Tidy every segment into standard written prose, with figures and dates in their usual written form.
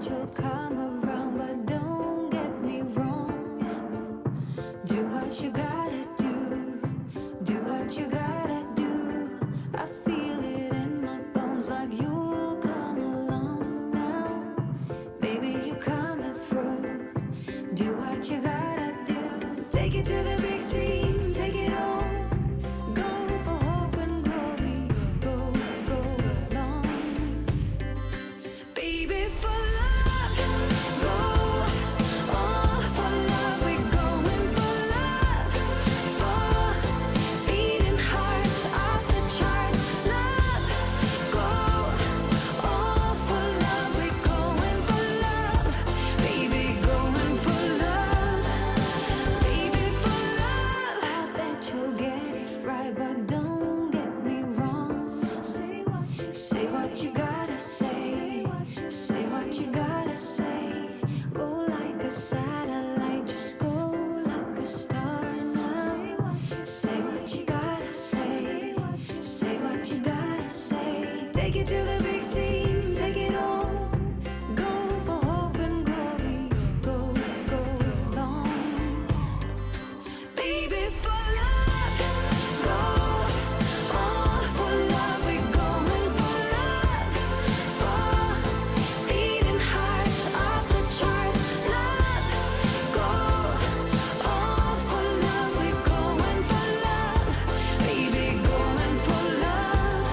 bet you'll come around, but don't get me wrong. Do what you gotta do. Do what you gotta do. I feel it in my bones like you'll come along now. Baby, you coming through. Do what you gotta do. Take it to the big scene. Take it all. Go for hope and glory. Go, go long. Baby, for love. Go all for love. We're going for love. For beating hearts off the charts. Love. Go all for love. We're going for love. Baby, going for love. Baby, for love. I bet you'll get it right, but don't get me wrong. Say what you gotta say. Say what you gotta say. Go like a satellite, just go like a star now. Say what you gotta say. Say what you gotta say. Take it to the big scene, take it all. Go for hope and glory. Go, go long. Baby, for love. Go all for love. We're going for love. For beating hearts off the charts. Love. Go all for love. We're going for love. Baby, going for love.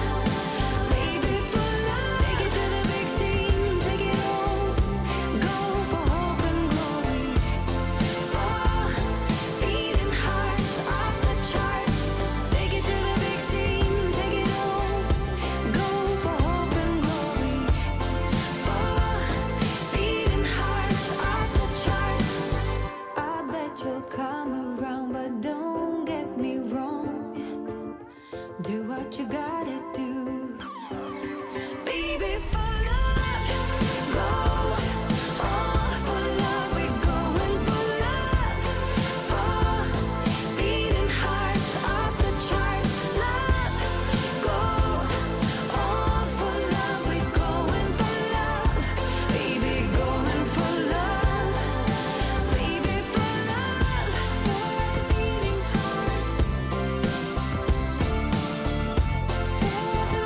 Baby, for love. Take it to the big scene. Take it all. Go for hope and glory. For beating hearts off the charts. Take it to the big scene. Take it all. Go for hope and glory. For beating hearts off the charts. I bet you'll come around, but don't get me wrong. Do what you gotta do. Baby, for love. Go all for love. We're going for love. For beating hearts off the charts. Love. Go all for love. We're going for love. Baby, going for love. Baby, for love. For beating hearts. For the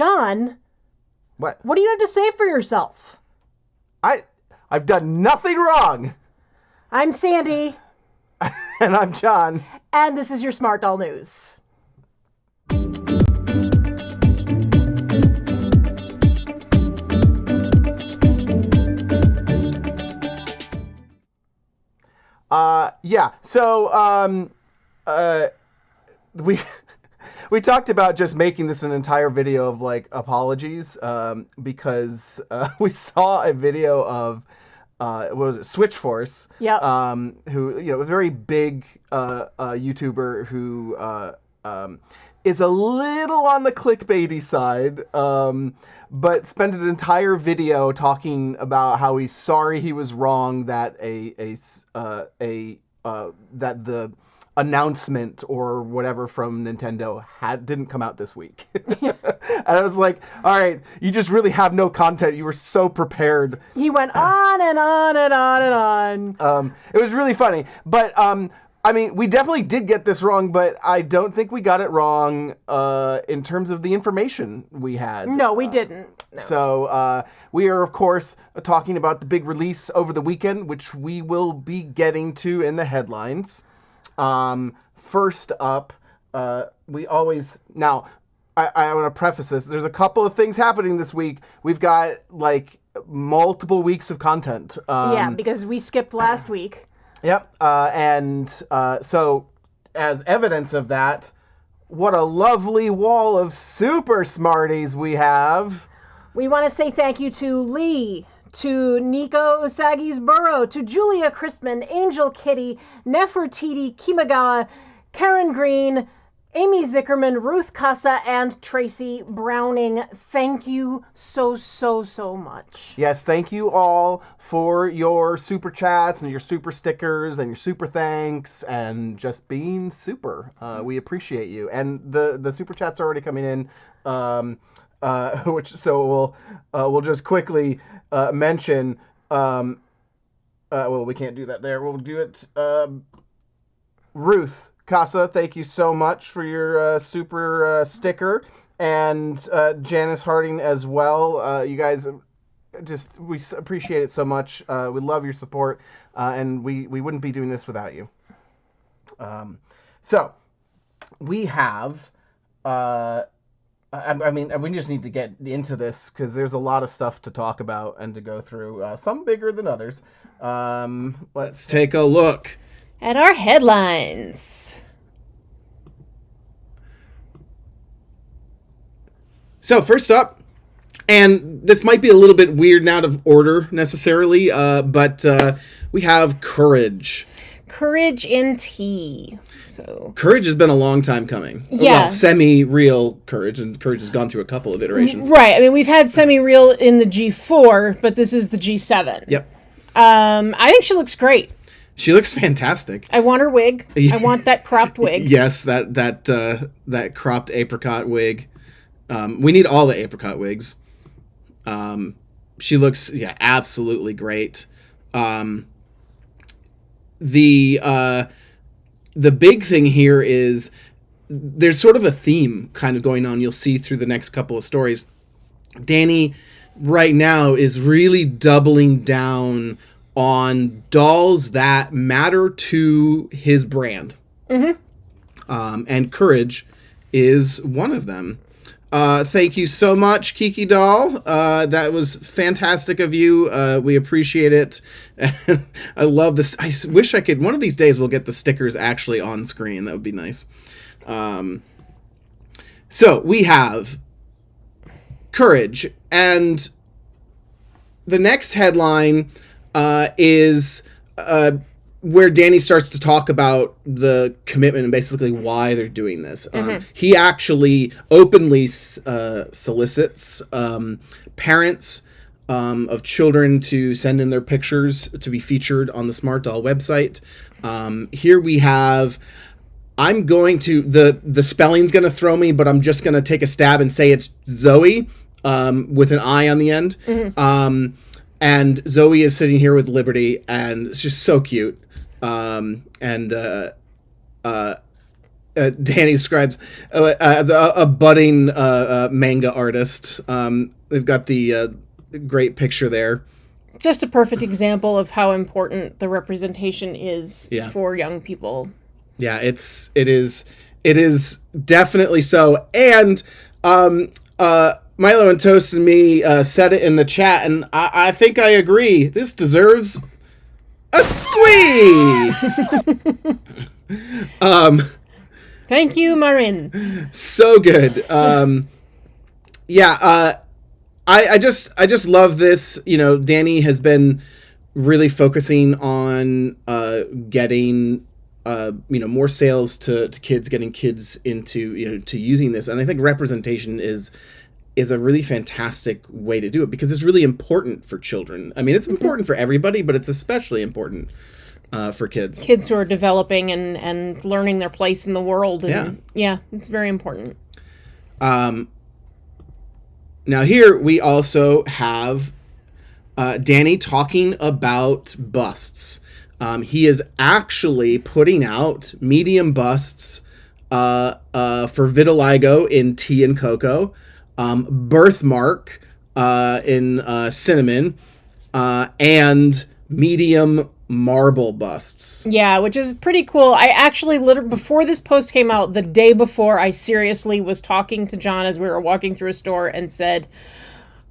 John, What? what do you have to say for yourself? I've done nothing wrong. I'm Sandy. And I'm John. And this is your Smart Doll News. Yeah. So, we talked about just making this an entire video of like apologies, because we saw a video of what was it, Switch Force, Yep. who, you know, a very big YouTuber who is a little on the clickbaity side, but spent an entire video talking about how he's sorry he was wrong that that the announcement or whatever from Nintendo didn't come out this week. And I was like, all right, you just really have no content. You were so prepared. He went on and on and on and on. It was really funny, but I mean, we definitely did get this wrong, but I don't think we got it wrong in terms of the information we had. No, we didn't. No. So we are, of course, talking about the big release over the weekend, which we will be getting to in the headlines. First up, we always... Now, I want to preface this. There's a couple of things happening this week. We've got, like, multiple weeks of content. Yeah, because we skipped last week. Yep. So, as evidence of that, what a lovely wall of super Smarties we have. We want to say thank you to Lee, to Nico Usagi's Burrow, to Julia Crispin, Angel Kitty, Nefertiti Kimagawa, Karen Green, Amy Zickerman, Ruth Casa, and Tracy Browning. Thank you so much. Yes, thank you all for your super chats and your super stickers and your super thanks and just being super. We appreciate you. And the super chats are already coming in, so we'll just quickly mention. Well, we can't do that there. We'll do it. Ruth Casa, thank you so much for your super sticker, and Janice Harding as well. You guys, we appreciate it so much. We love your support, and we wouldn't be doing this without you. So we have. I mean, we just need to get into this because there's a lot of stuff to talk about and to go through. Some bigger than others. Let's take a look at our headlines. So first up, and this might be a little bit weird and out of order necessarily, but we have Courage. Courage in tea. So Courage has been a long time coming. Yeah. Well, semi-real Courage, and Courage has gone through a couple of iterations. Right. I mean, we've had semi-real in the G4, but this is the G7. Yep. I think she looks great. She looks fantastic. I want her wig. I want that cropped wig. Yes, that cropped apricot wig. We need all the apricot wigs. She looks, absolutely great. The big thing here is there's sort of a theme kind of going on. You'll see through the next couple of stories. Danny right now is really doubling down on dolls that matter to his brand. Mm-hmm. And Courage is one of them. Thank you so much, Kiki Doll. That was fantastic of you. We appreciate it. I love this. I wish I could. One of these days we'll get the stickers actually on screen. That would be nice. So we have Courage, and the next headline is where Danny starts to talk about the commitment and basically why they're doing this. He actually openly solicits parents of children to send in their pictures to be featured on the Smart Doll website. Here we have, I'm going to, the spelling's going to throw me, but I'm just going to take a stab and say it's Zoe with an I on the end. And Zoe is sitting here with Liberty, and it's just so cute. Danny describes as a budding manga artist. They've got the great picture there. Just a perfect example of how important the representation is Yeah. for young people. Yeah, it is definitely so. And Milo and Toast and me said it in the chat, and I think I agree. This deserves a squee. Thank you, Marin. So good. I just love this. You know, Danny has been really focusing on getting more sales to kids, getting kids into to using this, and I think representation is a really fantastic way to do it because it's really important for children. I mean, it's important for everybody, but it's especially important for kids. Kids who are developing and learning their place in the world. And yeah, it's very important. Now here we also have Danny talking about busts. He is actually putting out medium busts for vitiligo in tea and cocoa, birthmark in cinnamon, and medium marble busts. Yeah, which is pretty cool. I actually, before this post came out, the day before, I seriously was talking to John as we were walking through a store and said,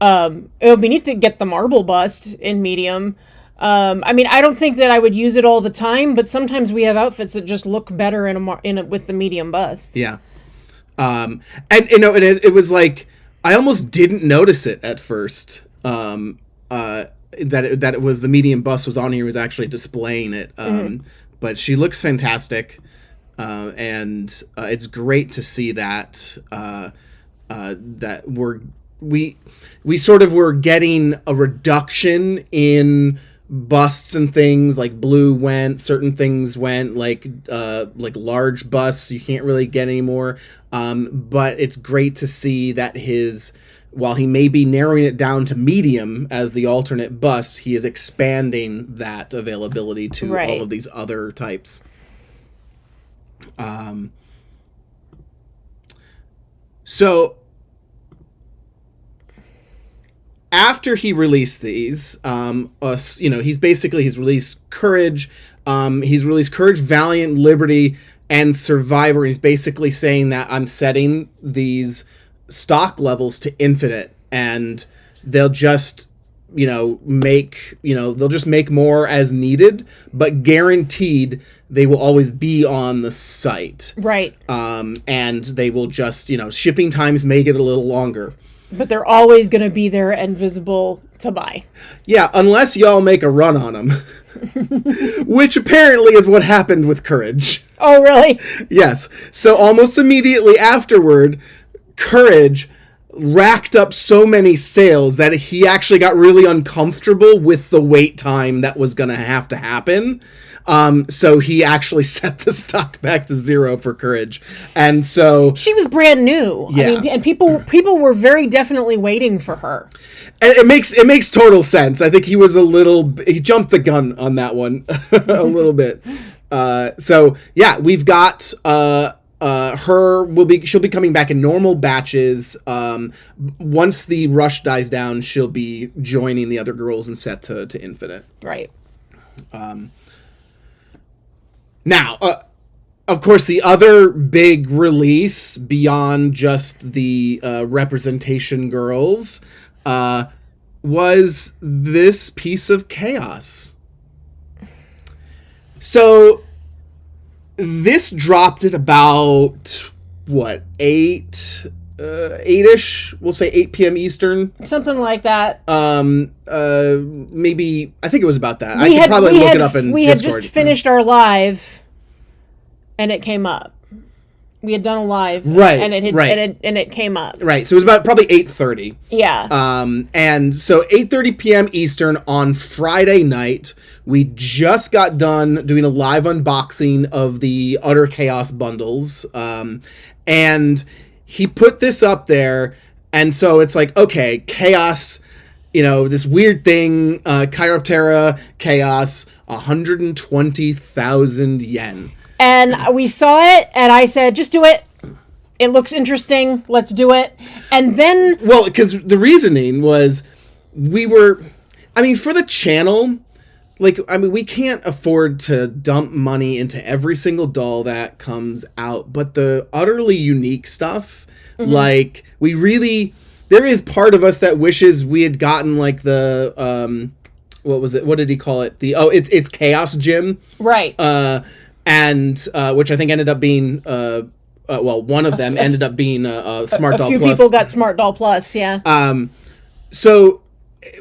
we need to get the marble bust in medium. I mean, I don't think that I would use it all the time, but sometimes we have outfits that just look better with the medium bust. Yeah. And it was like, I almost didn't notice it at first. That it was the medium bust was on here, was actually displaying it. But she looks fantastic. And it's great to see that that we sort of were getting a reduction in busts and things. Like blue went, certain things went, like large busts you can't really get anymore. But it's great to see that while he may be narrowing it down to medium as the alternate bust, he is expanding that availability to all of these other types. So after he released these, he's released Courage, he's released Courage, Valiant, Liberty, and Survivor. He's basically saying that I'm setting these stock levels to infinite, and they'll just make more as needed, but guaranteed they will always be on the site, right? And they will just shipping times may get a little longer, but they're always going to be there and visible to buy. Yeah, unless y'all make a run on them. Which apparently is what happened with Courage. Oh, really? Yes. So almost immediately afterward, Courage racked up so many sales that he actually got really uncomfortable with the wait time that was going to have to happen. So he actually set the stock back to 0 for Courage. And so she was brand new. Yeah. I mean, and people were very definitely waiting for her. And it makes total sense. I think he jumped the gun on that one a little bit. So yeah, we've got she'll be coming back in normal batches. Once the rush dies down, she'll be joining the other girls and set to infinite. Right. Now, of course, the other big release beyond just the representation girls was this piece of chaos. So this dropped at about, 8-ish? We'll say 8 p.m. Eastern. Something like that. Maybe, I think it was about that. I could probably look it up in Discord. We had just finished our live, and it came up. We had done a live, right? And it came up, right? So it was about probably 8:30. Yeah. And so 8:30 p.m. Eastern on Friday night, we just got done doing a live unboxing of the Utter Chaos bundles, and he put this up there, and so it's like, okay, Chaos, this weird thing, Chiroptera Chaos, 120,000 yen. And we saw it, and I said, just do it. It looks interesting. Let's do it. And then... Well, because the reasoning was for the channel, we can't afford to dump money into every single doll that comes out. But the utterly unique stuff, there is part of us that wishes we had gotten the... what was it? What did he call it? It's Chaos Gym. Right. And which I think ended up being... one of them ended up being Smart Doll Plus. A few people got Smart Doll Plus, yeah. So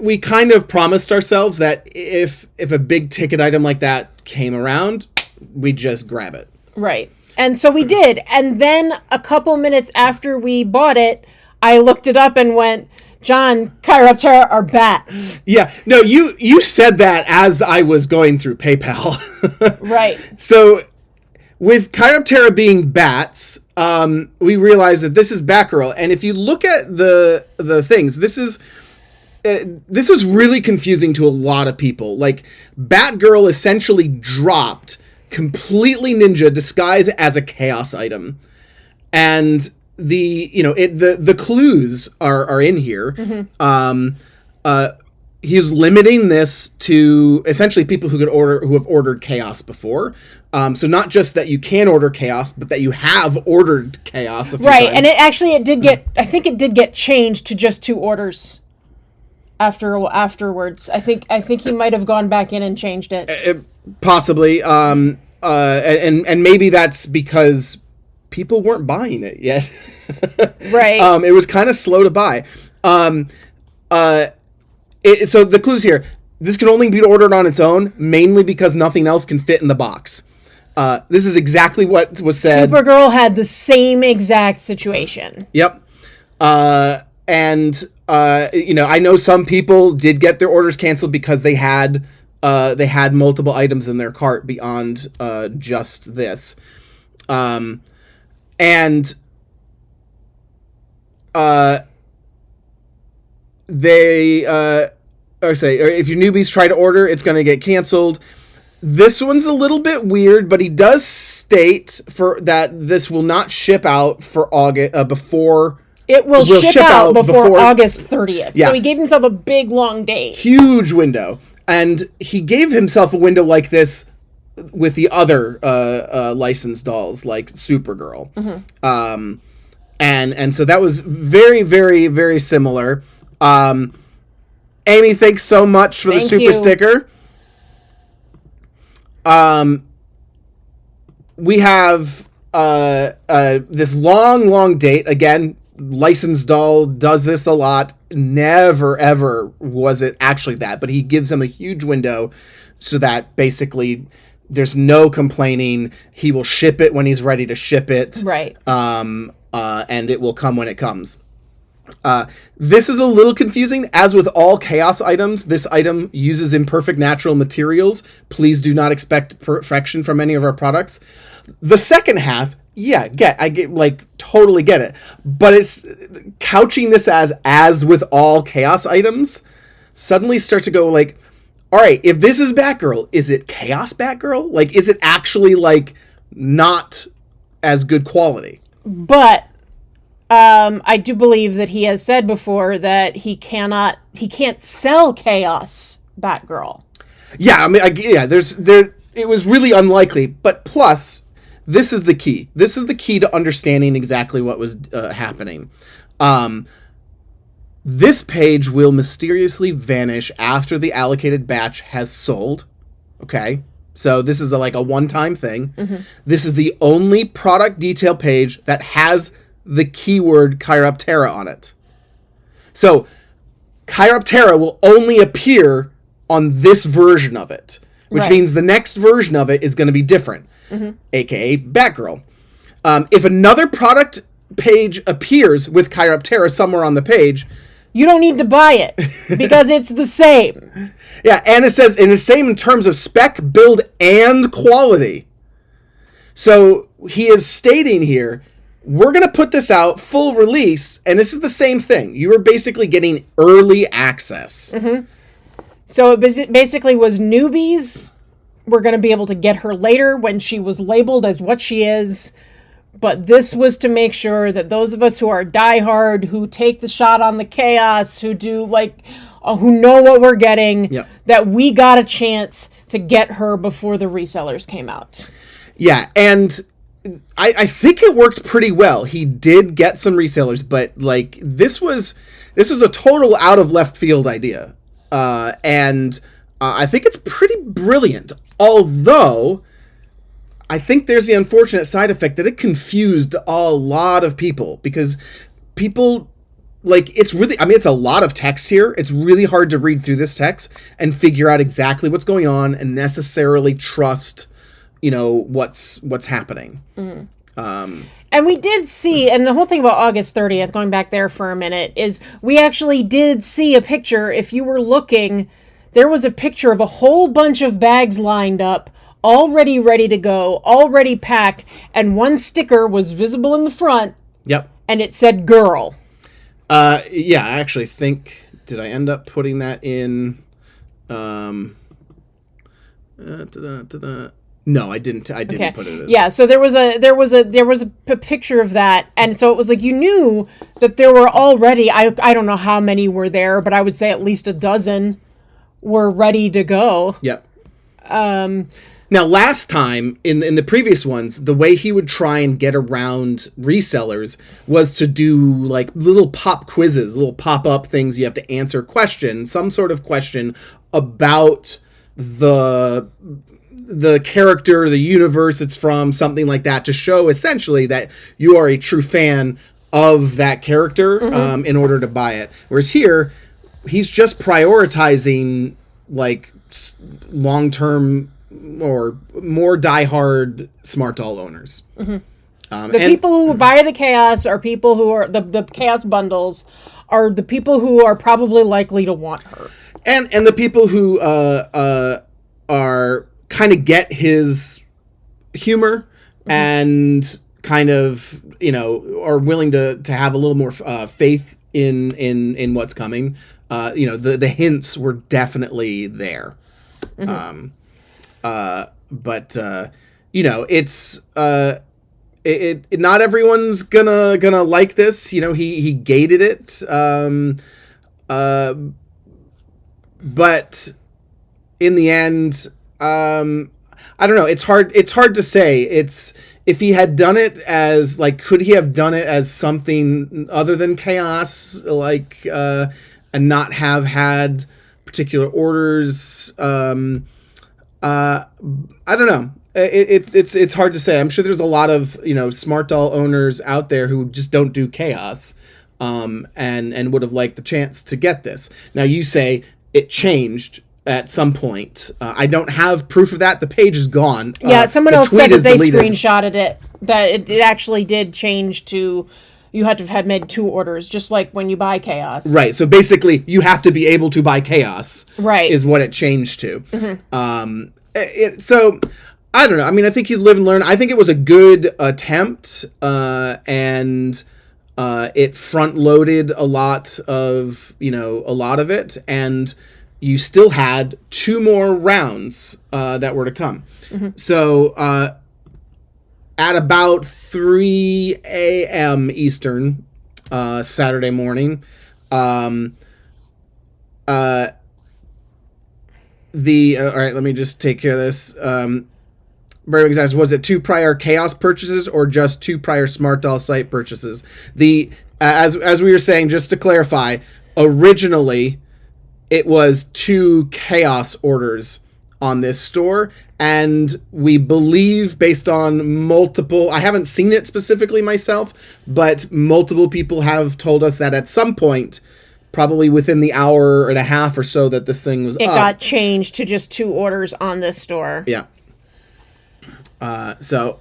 we kind of promised ourselves that if a big ticket item like that came around, we'd just grab it. Right. And so we did. And then a couple minutes after we bought it, I looked it up and went, John, Chiroptera are bats. Yeah. No, you said that as I was going through PayPal. Right. So with Chiroptera being bats, we realized that this is Batgirl. And if you look at the things, this is really confusing to a lot of people. Batgirl essentially dropped completely ninja disguised as a chaos item. And the clues are in here. Mm-hmm. He's limiting this to essentially people who have ordered chaos before. So not just that you can order chaos, but that you have ordered chaos a few times. And it did get changed to just 2 orders afterwards. I think he might have gone back in and changed it. Possibly. And maybe that's because people weren't buying it yet. Right. It was kind of slow to buy. So the clues here, this can only be ordered on its own, mainly because nothing else can fit in the box. This is exactly what was said. Supergirl had the same exact situation. Yep. I know some people did get their orders canceled because they had multiple items in their cart beyond just this. If your newbies try to order, it's going to get canceled. This one's a little bit weird, but he does state that this will not ship out for August before. It will ship out before August 30th. Yeah. So he gave himself a big long date. Huge window. And he gave himself a window like this with the other licensed dolls, like Supergirl. Mm-hmm. And so that was very, very, very similar. Amy, thanks so much for the super sticker. We have this long date. Again, licensed doll does this a lot. Never, ever was it actually that. But he gives them a huge window so that basically there's no complaining. He will ship it when he's ready to ship it. Right. And it will come when it comes. This is a little confusing. As with all chaos items, this item uses imperfect natural materials. Please do not expect perfection from any of our products. The second half, totally get it. But it's couching this as with all chaos items, suddenly start to go all right, if this is Batgirl, is it Chaos Batgirl? Is it actually not as good quality? But I do believe that he has said before that he can't sell Chaos Batgirl. Yeah, it was really unlikely, but plus, this is the key. This is the key to understanding exactly what was happening. This page will mysteriously vanish after the allocated batch has sold. Okay, so this is a one-time thing. Mm-hmm. This is the only product detail page that has the keyword Chiroptera on it. So Chiroptera will only appear on this version of it, which means the next version of it is going to be different, aka Batgirl. If another product page appears with Chiroptera somewhere on the page, you don't need to buy it because it's the same. Yeah, and it says in the same in terms of spec, build, and quality. So he is stating here, we're going to put this out full release, and this is the same thing. You are basically getting early access. Mm-hmm. So it basically was newbies we're going to be able to get her later when she was labeled as what she is. But this was to make sure that those of us who are diehard, who take the shot on the chaos, who do who know what we're getting, Yep. that we got a chance to get her before the resellers came out. Yeah, and I think it worked pretty well. He did get some resellers, but like this was a total out of left field idea, and I think it's pretty brilliant. Although I think there's the unfortunate side effect that it confused a lot of people, because people, like, it's really, I mean, it's a lot of text here. It's really hard to read through this text and figure out exactly what's going on and necessarily trust, what's happening. Mm-hmm. And we did see, and the whole thing about August 30th, going back there for a minute, is we actually did see a picture. If you were looking, there was a picture of a whole bunch of bags lined up, already ready to go, already packed, and one sticker was visible in the front. Yep. And it said girl. Yeah, I actually think, did I end up putting that in? No, I didn't. I didn't put it in. Yeah, so there was a picture of that, and so it was like you knew that there were already, I don't know how many were there, but I would say at least a dozen were ready to go. Yep. Now, last time, in the previous ones, the way he would try and get around resellers was to do, like, little pop quizzes, little pop-up things. You have to answer questions, some sort of question about the character, the universe it's from, something like that, to show, essentially, that you are a true fan of that character, in order to buy it. Whereas here, he's just prioritizing, like, long-term or more diehard Smart Doll owners. The people who buy the chaos are people who are the chaos bundles are the people who are probably likely to want her, and the people who are kind of get his humor and kind of are willing to have a little more faith in what's coming. The hints were definitely there. But it's not everyone's gonna like this. He gated it. But in the end, I don't know. It's hard to say. If he had done it as, like, could he have done it as something other than chaos, like, and not have had particular orders? I don't know. It's hard to say. I'm sure there's a lot of Smart Doll owners out there who just don't do chaos, and would have liked the chance to get this. Now you say it changed at some point. I don't have proof of that. The page is gone. Yeah, someone else said that they deleted. screenshotted it, that it actually did change to. You had to have had 2 orders, just like when you buy chaos. Right. So basically, you have to be able to buy chaos. Right. Is what it changed to. So I don't know. I mean, I think you live and learn. I think it was a good attempt, and it front loaded a lot of it, and you still had 2 more rounds that were to come. So at about 3 a.m. Eastern, Saturday morning, all right, let me just take care of this. Burbank asks, was it 2 prior chaos purchases or just 2 prior Smart Doll site purchases? As we were saying, just to clarify, originally it was 2 chaos orders on this store, and we believe, based on multiple, I haven't seen it specifically myself, but multiple people have told us that at some point, probably within the hour and a half or so that this thing was up, it got changed to just 2 orders on this store. Yeah. So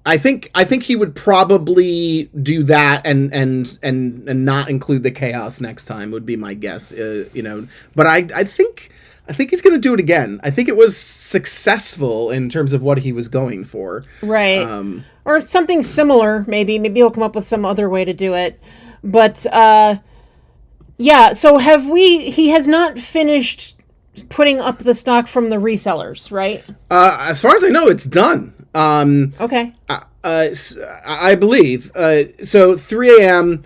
I think he would probably do that and not include the chaos next time, would be my guess. But I think he's going to do it again. I think it was successful in terms of what he was going for. Right. Or something similar, maybe. Maybe he'll come up with some other way to do it. But, yeah, so he has not finished putting up the stock from the resellers, right? As far as I know, it's done. Okay. I believe. So 3 a.m.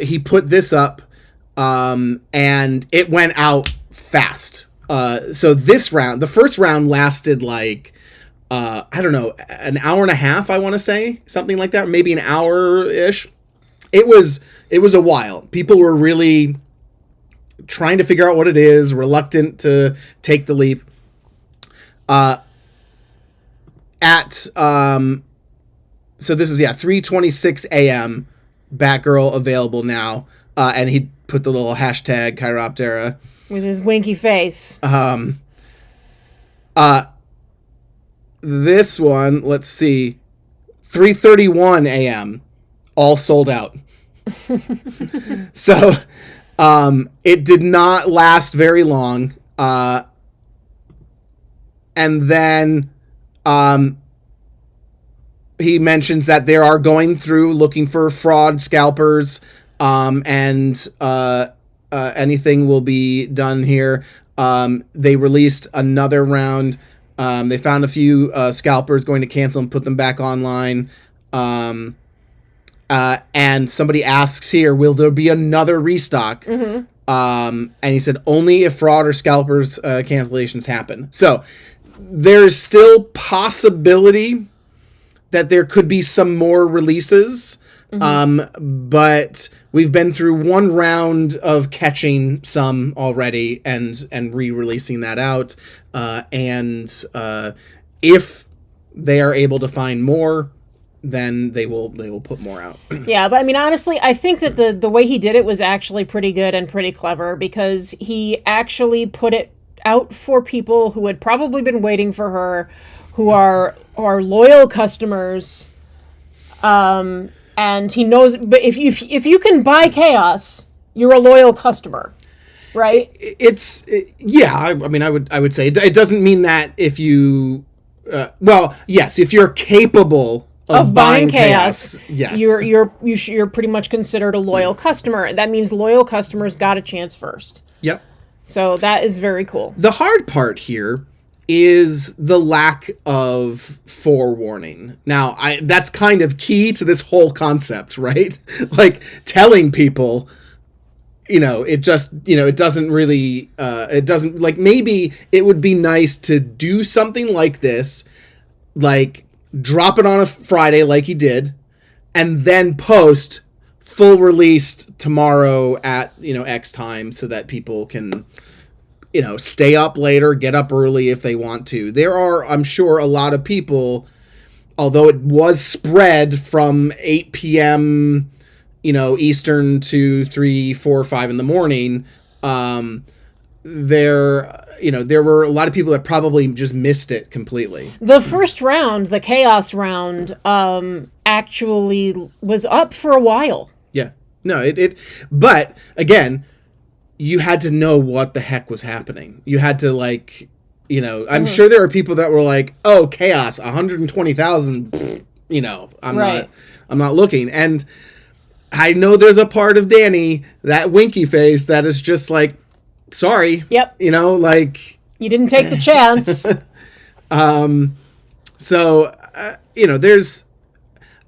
He put this up, and it went out fast. So this round, the first round lasted like, I don't know, an hour and a half, I want to say, something like that, maybe an hour-ish. It was a while. People were really trying to figure out what it is, reluctant to take the leap. So this is 3:26 a.m. BatGirl available now, and he put the little hashtag Chiroptera with his winky face. This one, let's see, 3:31 a.m. all sold out. So it did not last very long, and then he mentions that they are going through looking for fraud scalpers, and anything will be done here. They released another round. They found a few scalpers, going to cancel and put them back online. And somebody asks here, will there be another restock? Mm-hmm. And he said, only if fraud or scalpers cancellations happen. So there's still possibility that there could be some more releases. Mm-hmm. But we've been through one round of catching some already and re-releasing that out. And if they are able to find more, then they will put more out. Yeah, but I mean, honestly, I think that the way he did it was actually pretty good and pretty clever, because he actually put it out for people who had probably been waiting for her, who are loyal customers. And he knows, but if you can buy Chaos, you're a loyal customer, right? I mean, I would say it doesn't mean that if you, yes, if you're capable of buying Chaos, yes, you're pretty much considered a loyal customer. That means loyal customers got a chance first. Yep. So that is very cool. The hard part here is the lack of forewarning. Now, that's kind of key to this whole concept, right? Like telling people, it just, it doesn't really, it doesn't, like, maybe it would be nice to do something like this, like drop it on a Friday like he did, and then post full released tomorrow at, X time, so that people can, stay up later, get up early if they want to. There are, I'm sure, a lot of people, although it was spread from 8 p.m., Eastern to 3, 4, 5 in the morning, there were a lot of people that probably just missed it completely. The first round, the Chaos round, actually was up for a while. Yeah. No, but again, you had to know what the heck was happening. You had to, like, I'm sure there are people that were like, oh, Chaos, 120,000, I'm not looking. And I know there's a part of Danny, that winky face, that is just like, sorry. Yep. Like, you didn't take the chance. So, there's,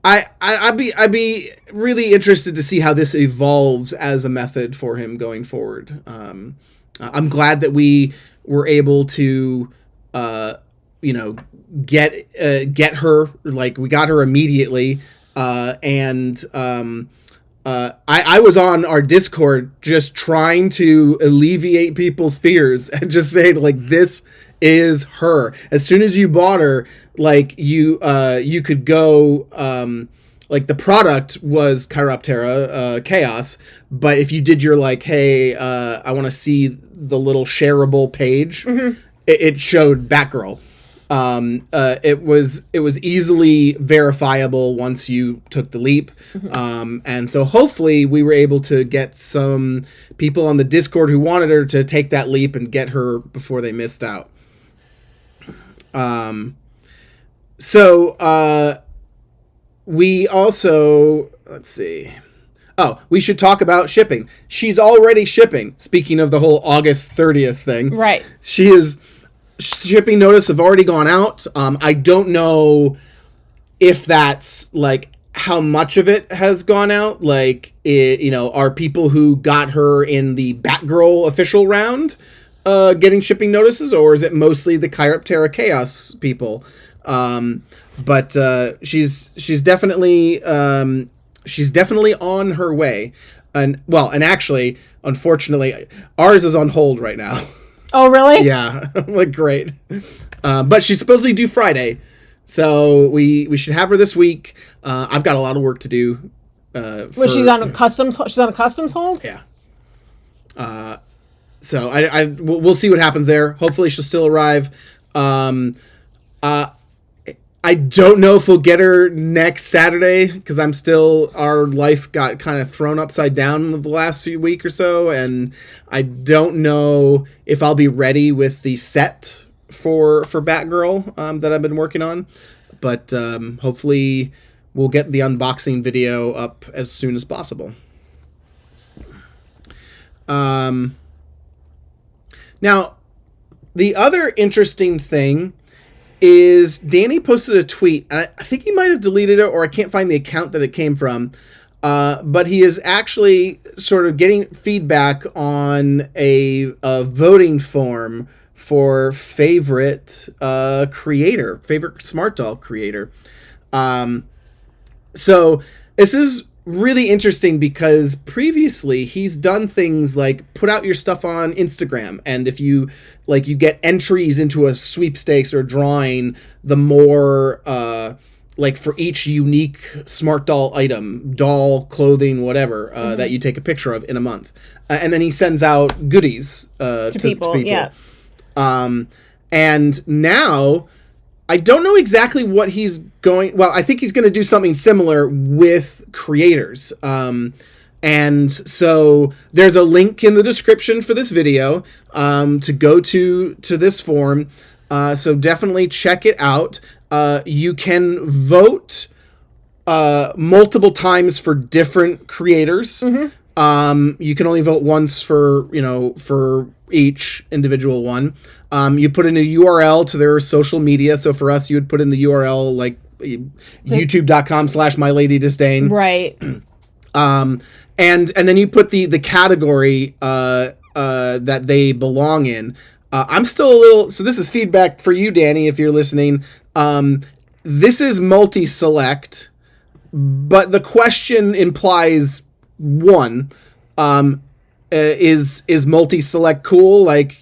I'd be really interested to see how this evolves as a method for him going forward. I'm glad that we were able to, get her, like, we got her immediately. And I was on our Discord just trying to alleviate people's fears and just saying, like, this is her. As soon as you bought her, like, you could go, like, the product was Chiroptera Chaos, but if you did your, like, hey, I want to see the little shareable page, mm-hmm. it showed BatGirl. It was easily verifiable once you took the leap. Mm-hmm. And so hopefully we were able to get some people on the Discord who wanted her to take that leap and get her before they missed out. So we also, let's see. Oh, we should talk about shipping. She's already shipping. Speaking of the whole August 30th thing. Right. Shipping notice have already gone out. I don't know if that's like how much of it has gone out. Like, are people who got her in the Batgirl official round getting shipping notices, or is it mostly the Chiroptera Chaos people? But she's definitely on her way. And actually, unfortunately, ours is on hold right now. Oh, really? Yeah, like great. But she's supposedly due Friday, so we should have her this week. I've got a lot of work to do. She's on a customs hold? Yeah. So we'll see what happens there. Hopefully she'll still arrive. I don't know if we'll get her next Saturday, because our life got kind of thrown upside down in the last few week or so, and I don't know if I'll be ready with the set for Batgirl that I've been working on, but hopefully we'll get the unboxing video up as soon as possible. Now, the other interesting thing is Danny posted a tweet. I think he might have deleted it, or I can't find the account that it came from. But he is actually sort of getting feedback on a voting form for favorite Smart Doll creator. So this is really interesting because previously he's done things like put out your stuff on Instagram, and if you get entries into a sweepstakes or drawing, the more for each unique Smart Doll item, doll, clothing, whatever, that you take a picture of in a month, and then he sends out goodies to people. Yeah. And now I don't know exactly what he's going. Well, I think he's going to do something similar with creators. And so there's a link in the description for this video to go to this form. So definitely check it out. You can vote multiple times for different creators. Mm-hmm. You can only vote once for each individual one. You put in a URL to their social media. So for us, you would put in the URL like youtube.com/myladydisdain. Right. And then you put the category that they belong in. I'm still a little, so this is feedback for you, Danny, if you're listening. This is multi-select, but the question implies one. Is multi-select cool? Like,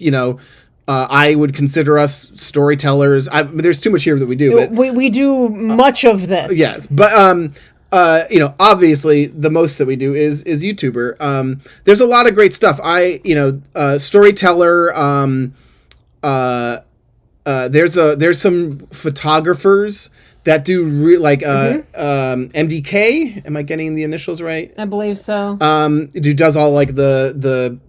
I would consider us storytellers. There's too much here that we do, but we do much of this. Yes, but obviously the most that we do is YouTuber. There's a lot of great stuff. Storyteller. There's some photographers that do MDK. Am I getting the initials right? I believe so. Who does all like the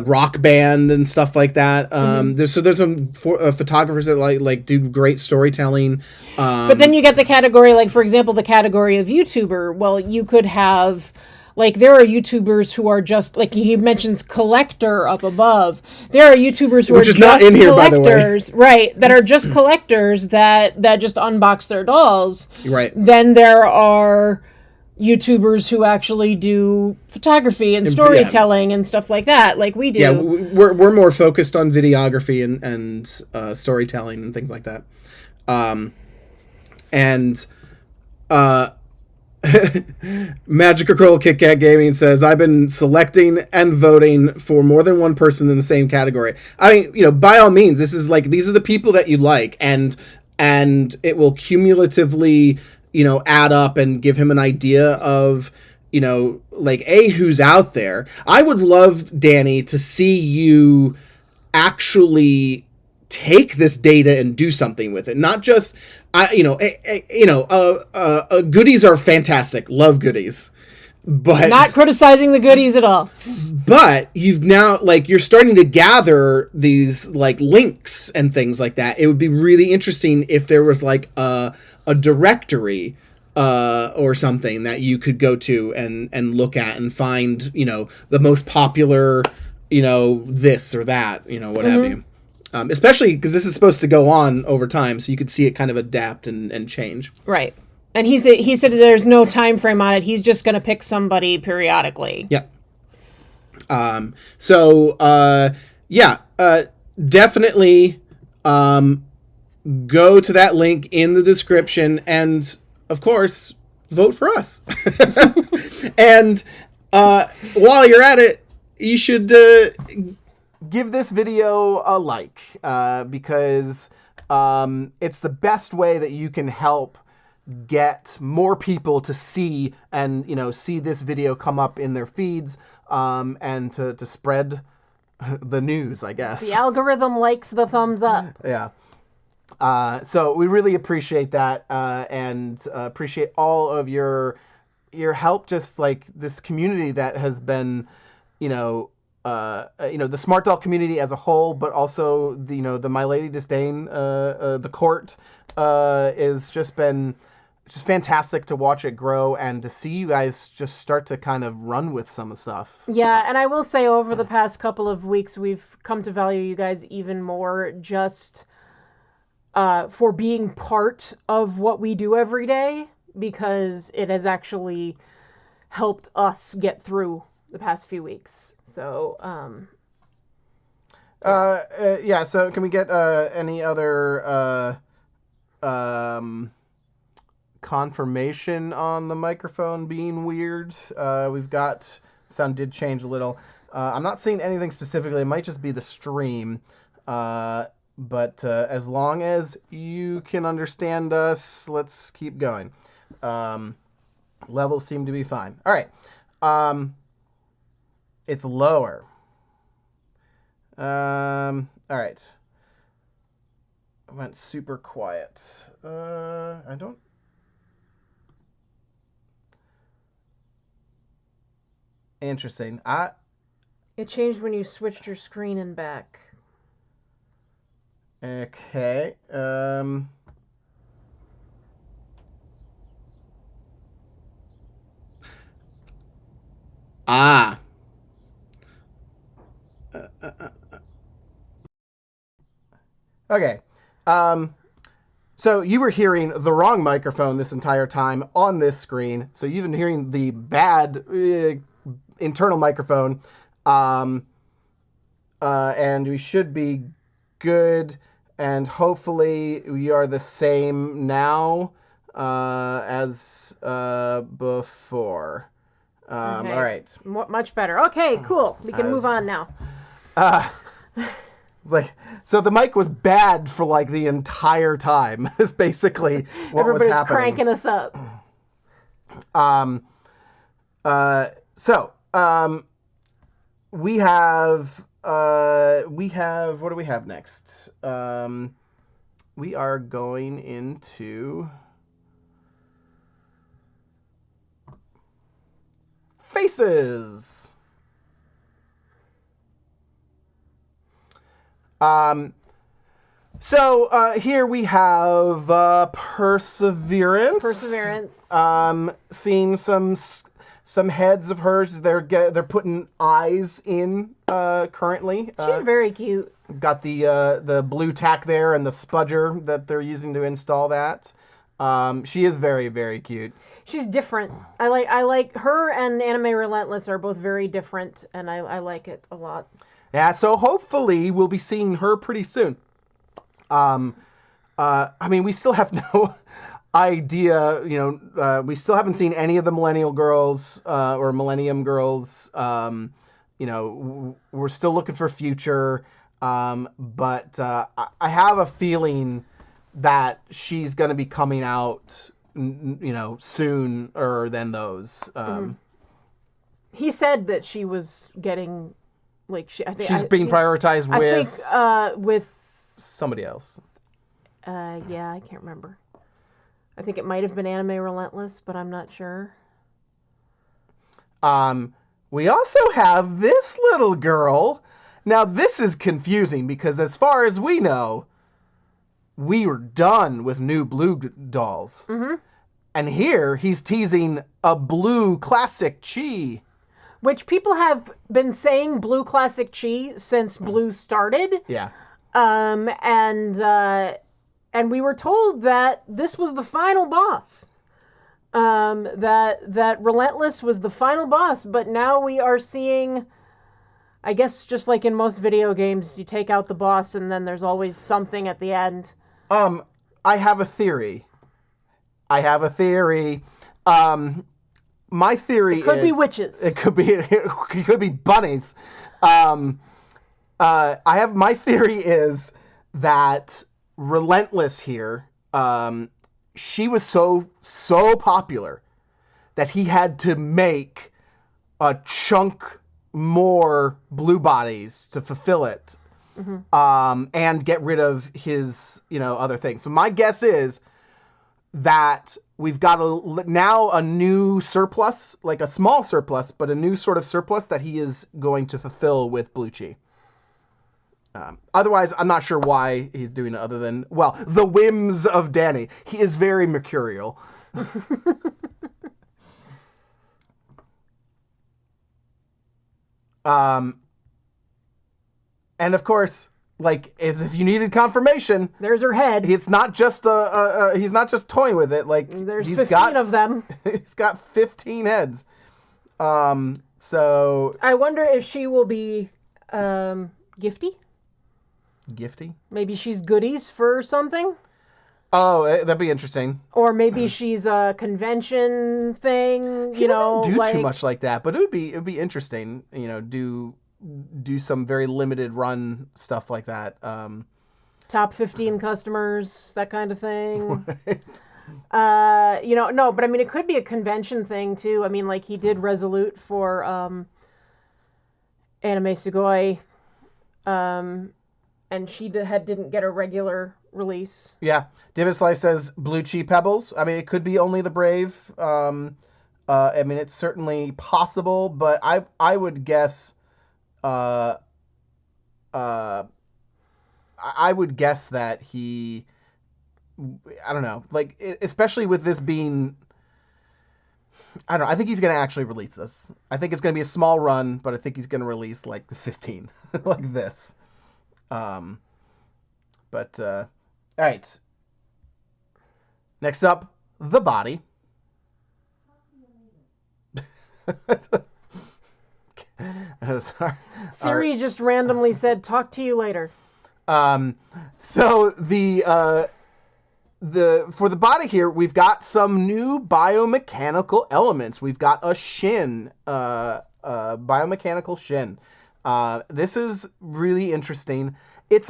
rock band and stuff like that. There's some photographers that like do great storytelling. But then you get the category, like for example, the category of YouTuber. Well, you could have. Like, there are YouTubers who are just, like he mentions collector up above. There are YouTubers who are just collectors, here, right, that are just collectors that just unbox their dolls. Right. Then there are YouTubers who actually do photography and storytelling and stuff like that, like we do. Yeah, we're more focused on videography and storytelling and things like that. Magic Girl Kit Kat Gaming says, I've been selecting and voting for more than one person in the same category. I mean, by all means, this is like, these are the people that you like, and it will cumulatively, add up and give him an idea of, who's out there. I would love, Danny, to see you actually take this data and do something with it. Not just, goodies are fantastic. Love goodies. But not criticizing the goodies at all. But you've now, you're starting to gather these, links and things like that. It would be really interesting if there was, a directory or something that you could go to and look at and find, you know, the most popular, you know, this or that, you know, what have you. Especially because this is supposed to go on over time, so you could see it kind of adapt and change. Right. And he said there's no time frame on it. He's just going to pick somebody periodically. Yep. Definitely go to that link in the description and, of course, vote for us. And while you're at it, you should give this video a like because it's the best way that you can help get more people to see and, you know, see this video come up in their feeds and to spread the news, I guess. The algorithm likes the thumbs up. Yeah. So we really appreciate that and appreciate all of your help, just like this community that has been, the Smart Doll community as a whole, but also the My Lady Disdain, the court is just been just fantastic to watch it grow and to see you guys just start to kind of run with some of the stuff. Yeah, and I will say over the past couple of weeks, we've come to value you guys even more just for being part of what we do every day, because it has actually helped us get through the past few weeks. So, so can we get any other confirmation on the microphone being weird? We've got, sound did change a little. I'm not seeing anything specifically. It might just be the stream. But as long as you can understand us, let's keep going. Levels seem to be fine. All right. It's lower. All right. I went super quiet. I don't... Interesting. It changed when you switched your screen and back. Okay. Okay. So you were hearing the wrong microphone this entire time on this screen. So you've been hearing the bad internal microphone. And we should be good. And hopefully we are the same now as before. Okay. All right. Much better. Okay, cool. We can move on now. It's like, so the mic was bad for like the entire time is basically what was happening. Everybody's cranking us up. We have what do we have next? We are going into faces. Here we have Perseverance. Seeing some heads of hers. They're putting eyes in currently. She's very cute. Got the blue tack there and the spudger that they're using to install that. She is very, very cute. She's different. I like her, and Anime Relentless are both very different, and I like it a lot. Yeah, so hopefully we'll be seeing her pretty soon. We still have no idea, we still haven't seen any of the Millennial Girls or Millennium Girls. We're still looking for Future, but I have a feeling that she's going to be coming out, sooner than those. He said that she was getting... she's being prioritized with somebody else. Yeah, I can't remember. I think it might have been Anime Relentless, but I'm not sure. We also have this little girl. Now this is confusing because as far as we know, we were done with new blue dolls. Mm-hmm. And here he's teasing a blue classic Chi. Which people have been saying blue classic Chi since blue started. Yeah. And we were told that this was the final boss. That Relentless was the final boss, but now we are seeing, I guess just like in most video games, you take out the boss and then there's always something at the end. I have a theory. My theory Could be witches. It could be bunnies. My theory is that Relentless here, she was so popular that he had to make a chunk more blue bodies to fulfill it, and get rid of his other things. So my guess is that we've got now a new surplus, like a small surplus, but a new sort of surplus that he is going to fulfill with Blue Chi. Otherwise, I'm not sure why he's doing it other than, well, the whims of Danny. He is very mercurial. And of course, like, as if you needed confirmation, There's her head. it's not just he's not just toying with it. Like, There's he's 15 of them. He's got 15 heads. So I wonder if she will be gifty. gifty. Maybe she's goodies for something. Oh, that'd be interesting. Or maybe she's a convention thing, He know. doesn't do like, too much like that, but it would be interesting. Do some very limited run stuff like that. Top 15 customers, that kind of thing. No, but I mean, it could be a convention thing too. I mean, like he did Resolute for Anime Sugoi, and she didn't get a regular release. Yeah, David Slice says Blue Chi Pebbles. I mean, it could be only the Brave. I mean, it's certainly possible, but I would guess. I would guess that he. I don't know, like especially with this being. I don't know. I think he's going to actually release this. I think it's going to be a small run, but I think he's going to release like the 15, like this. All right. Next up, the body. Siri just randomly said, "Talk to you later." So for the body here, we've got some new biomechanical elements. We've got a shin, biomechanical shin. This is really interesting. It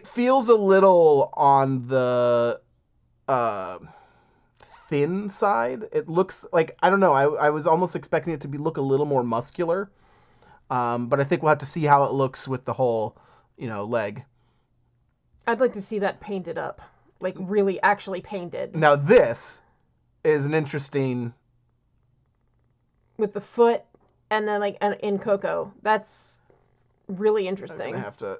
feels a little on the thin side. It looks like, I don't know, I was almost expecting it to look a little more muscular. But I think we'll have to see how it looks with the whole, leg. I'd like to see that painted up, like really actually painted. Now this is an interesting... With the foot and then like in Coco. That's really I'm interesting. gonna have to,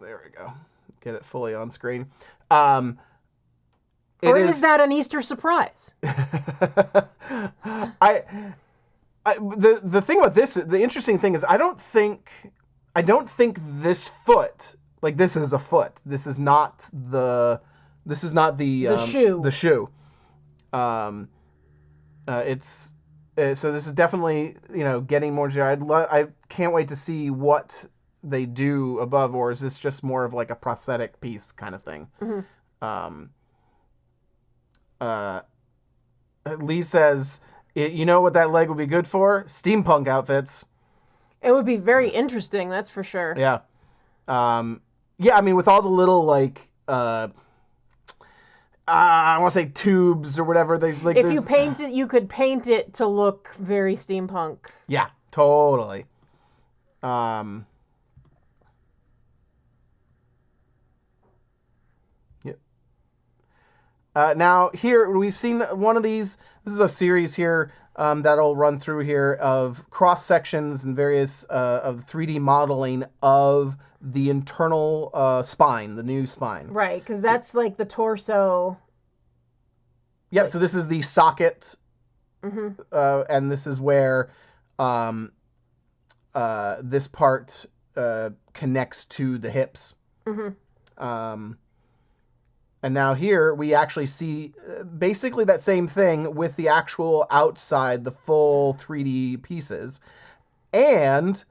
there we go, get it fully on screen. Or is that an Easter surprise? The thing about this, the interesting thing is, I don't think this foot, like this is a foot. This is not the shoe. The shoe. So this is definitely, getting more. I can't wait to see what they do above, or is this just more of like a prosthetic piece kind of thing? Mm-hmm. Lee says, you know what that leg would be good for? Steampunk outfits. It would be very interesting, that's for sure. Yeah. Yeah, I mean, with all the little, like, I want to say tubes or whatever. If you paint it, you could paint it to look very steampunk. Yeah, totally. Now, here, we've seen one of these. This is a series here that'll run through here of cross-sections and various of 3D modeling of the internal spine, the new spine. Right, because that's like the torso. Yep. So this is the socket, and this is where this part connects to the hips. And now here we actually see basically that same thing with the actual outside, the full 3D pieces. And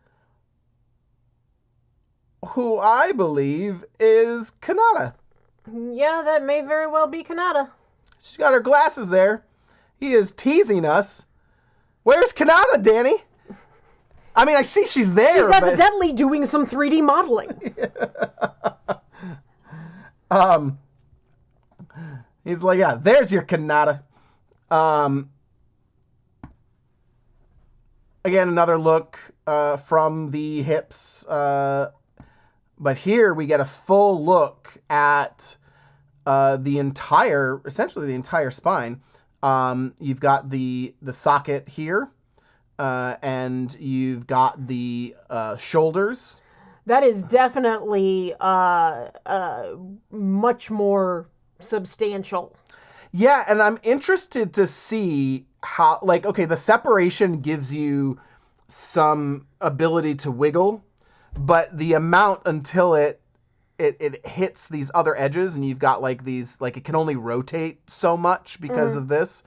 who I believe is Kanata. Yeah, that may very well be Kanata. She's got her glasses there. He is teasing us. Where's Kanata, Danny? I mean, I see she's there. She's evidently doing some 3D modeling. He's like, yeah, there's your Kanata. Again, another look from the hips. But here we get a full look at essentially the entire spine. You've got the socket here, and you've got the shoulders. That is definitely much more substantial. Yeah, and I'm interested to see how, like, okay, the separation gives you some ability to wiggle, but the amount until it hits these other edges, and you've got like these, like, it can only rotate so much because of this.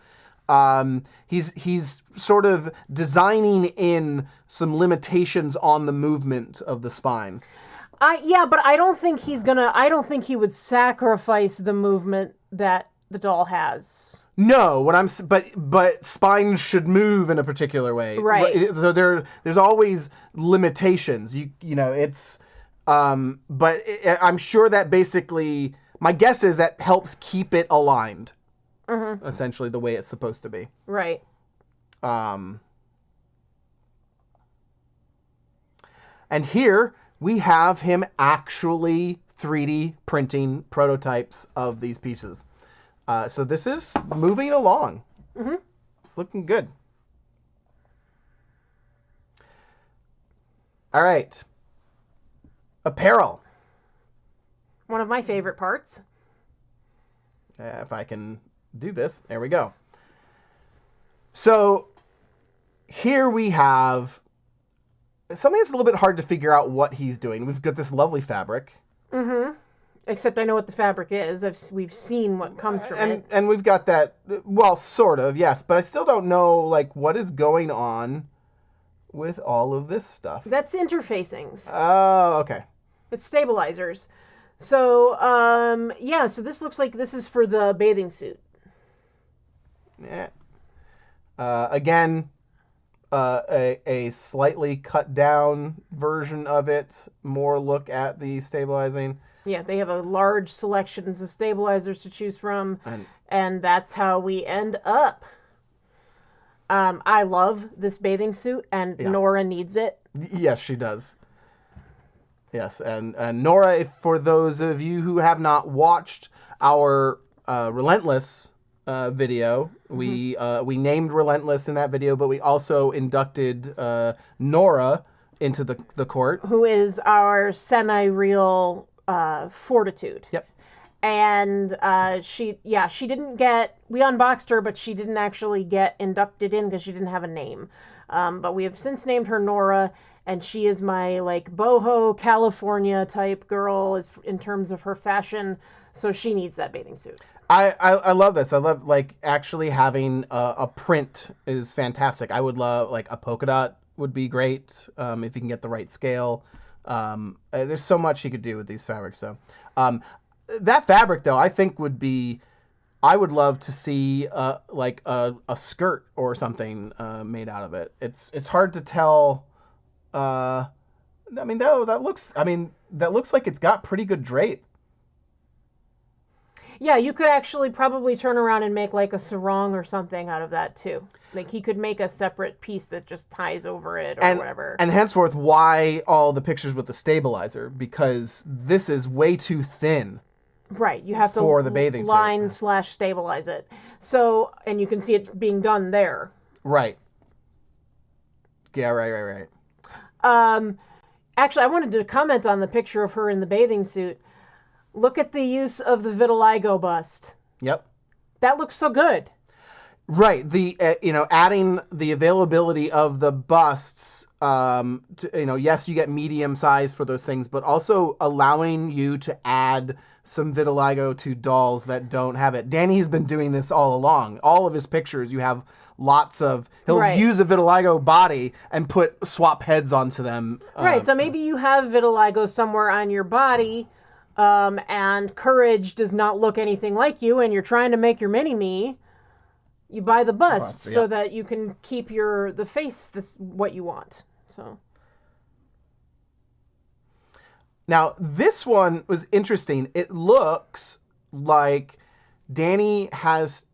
He's sort of designing in some limitations on the movement of the spine. But I don't think I don't think he would sacrifice the movement that the doll has. No, but spines should move in a particular way. Right. So there's always limitations. You know, it's but I'm sure that basically, my guess is that helps keep it aligned. Essentially the way it's supposed to be. Right. And here we have him actually 3D printing prototypes of these pieces. So this is moving along. It's looking good. All right. Apparel. One of my favorite parts. If I can do this. There we go. So here we have something that's a little bit hard to figure out what he's doing. We've got this lovely fabric. Except I know what the fabric is. We've seen what comes from it. And we've got that, well, sort of, yes. But I still don't know, like, what is going on with all of this stuff. That's interfacings. Oh, okay. It's stabilizers. So, so this looks like this is for the bathing suit. Yeah. Again, a slightly cut down version of it. More look at the stabilizing. Yeah, they have a large selections of stabilizers to choose from, and that's how we end up. I love this bathing suit, and Nora needs it. Yes, she does. Yes, and Nora, for those of you who have not watched our Relentless video, we named Relentless in that video, but we also inducted Nora into the court. Who is our semi-real Fortitude. Yep. And she didn't get, we unboxed her, but she didn't actually get inducted in because she didn't have a name. But we have since named her Nora, and she is my, like, boho California type girl in terms of her fashion, so she needs that bathing suit. I love this. I love, like, actually having a print is fantastic. I would love, like, a polka dot would be great if you can get the right scale. There's so much you could do with these fabrics. So that fabric, though, I think I would love to see like a skirt or something made out of it. It's hard to tell. I mean, that looks like it's got pretty good drape. Yeah, you could actually probably turn around and make like a sarong or something out of that too. Like he could make a separate piece that just ties over it or whatever. And henceforth, why all the pictures with the stabilizer? Because this is way too thin. Right, you have to for the bathing line suit. / stabilize it. So, and you can see it being done there. Right. Yeah, right. Actually, I wanted to comment on the picture of her in the bathing suit. Look at the use of the vitiligo bust. Yep. That looks so good. Right. The adding the availability of the busts. Yes, you get medium size for those things, but also allowing you to add some vitiligo to dolls that don't have it. Danny has been doing this all along. All of his pictures, you have lots of. He'll use a vitiligo body and swap heads onto them. Right. So maybe you have vitiligo somewhere on your body. And Courage does not look anything like you, and you're trying to make your mini-me, you buy the bust so that you can keep the face what you want. So now this one was interesting. It looks like Danny has,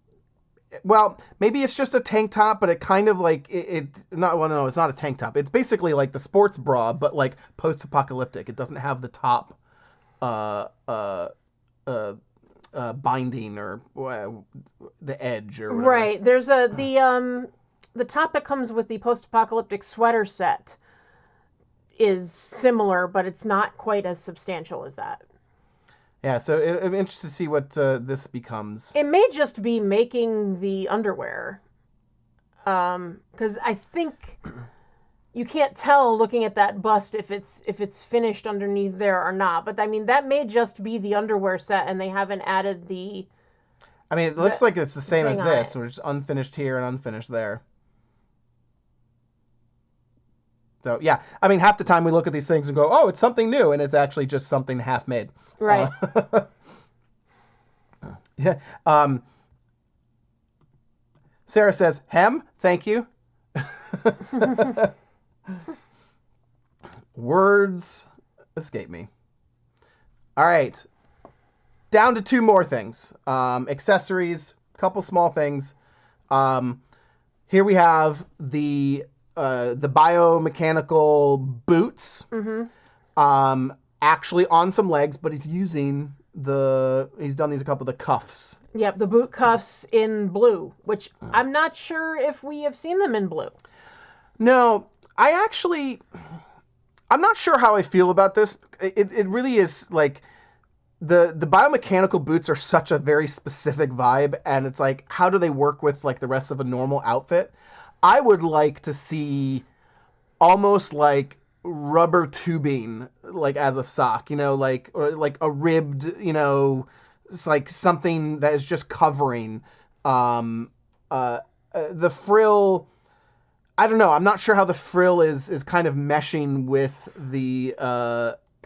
well, maybe it's just a tank top, but it kind of like it's not a tank top. It's basically like the sports bra, but like post-apocalyptic. It doesn't have the top binding or the edge or whatever. Right. There's the top that comes with the post-apocalyptic sweater set is similar, but it's not quite as substantial as that. Yeah, so I'm interested to see what this becomes. It may just be making the underwear, because I think you can't tell looking at that bust if it's finished underneath there or not. But I mean, that may just be the underwear set, and they haven't added the. I mean, it looks like it's the same as this, which is unfinished here and unfinished there. So yeah, I mean, half the time we look at these things and go, "Oh, it's something new," and it's actually just something half made. Right. Yeah. Sarah says, "Hem, thank you." Words escape me. All right. Down to two more things. Accessories, a couple small things. Here we have the biomechanical boots. Mm-hmm. Actually on some legs, but he's done these a couple of the cuffs. Yep, the boot cuffs in blue, which I'm not sure if we have seen them in blue. No, I'm not sure how I feel about this. It really is like the biomechanical boots are such a very specific vibe, and it's like, how do they work with like the rest of a normal outfit? I would like to see almost like rubber tubing, like as a sock, or like a ribbed, it's like something that is just covering the frill. I don't know. I'm not sure how the frill is kind of meshing with the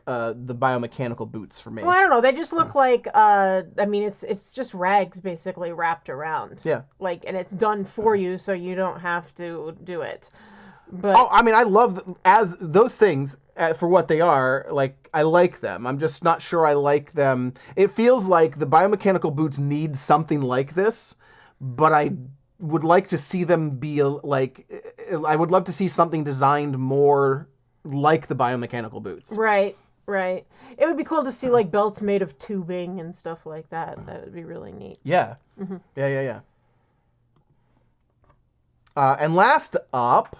biomechanical boots for me. Well, I don't know. They just look like it's just rags basically wrapped around. Yeah. Like, and it's done for you, so you don't have to do it. But I mean, I love as those things for what they are. Like, I like them. I'm just not sure I like them. It feels like the biomechanical boots need something like this, but I would like to see them be like. I would love to see something designed more like the biomechanical boots. Right. It would be cool to see like belts made of tubing and stuff like that. That would be really neat. Yeah. Mm-hmm. Yeah. And last up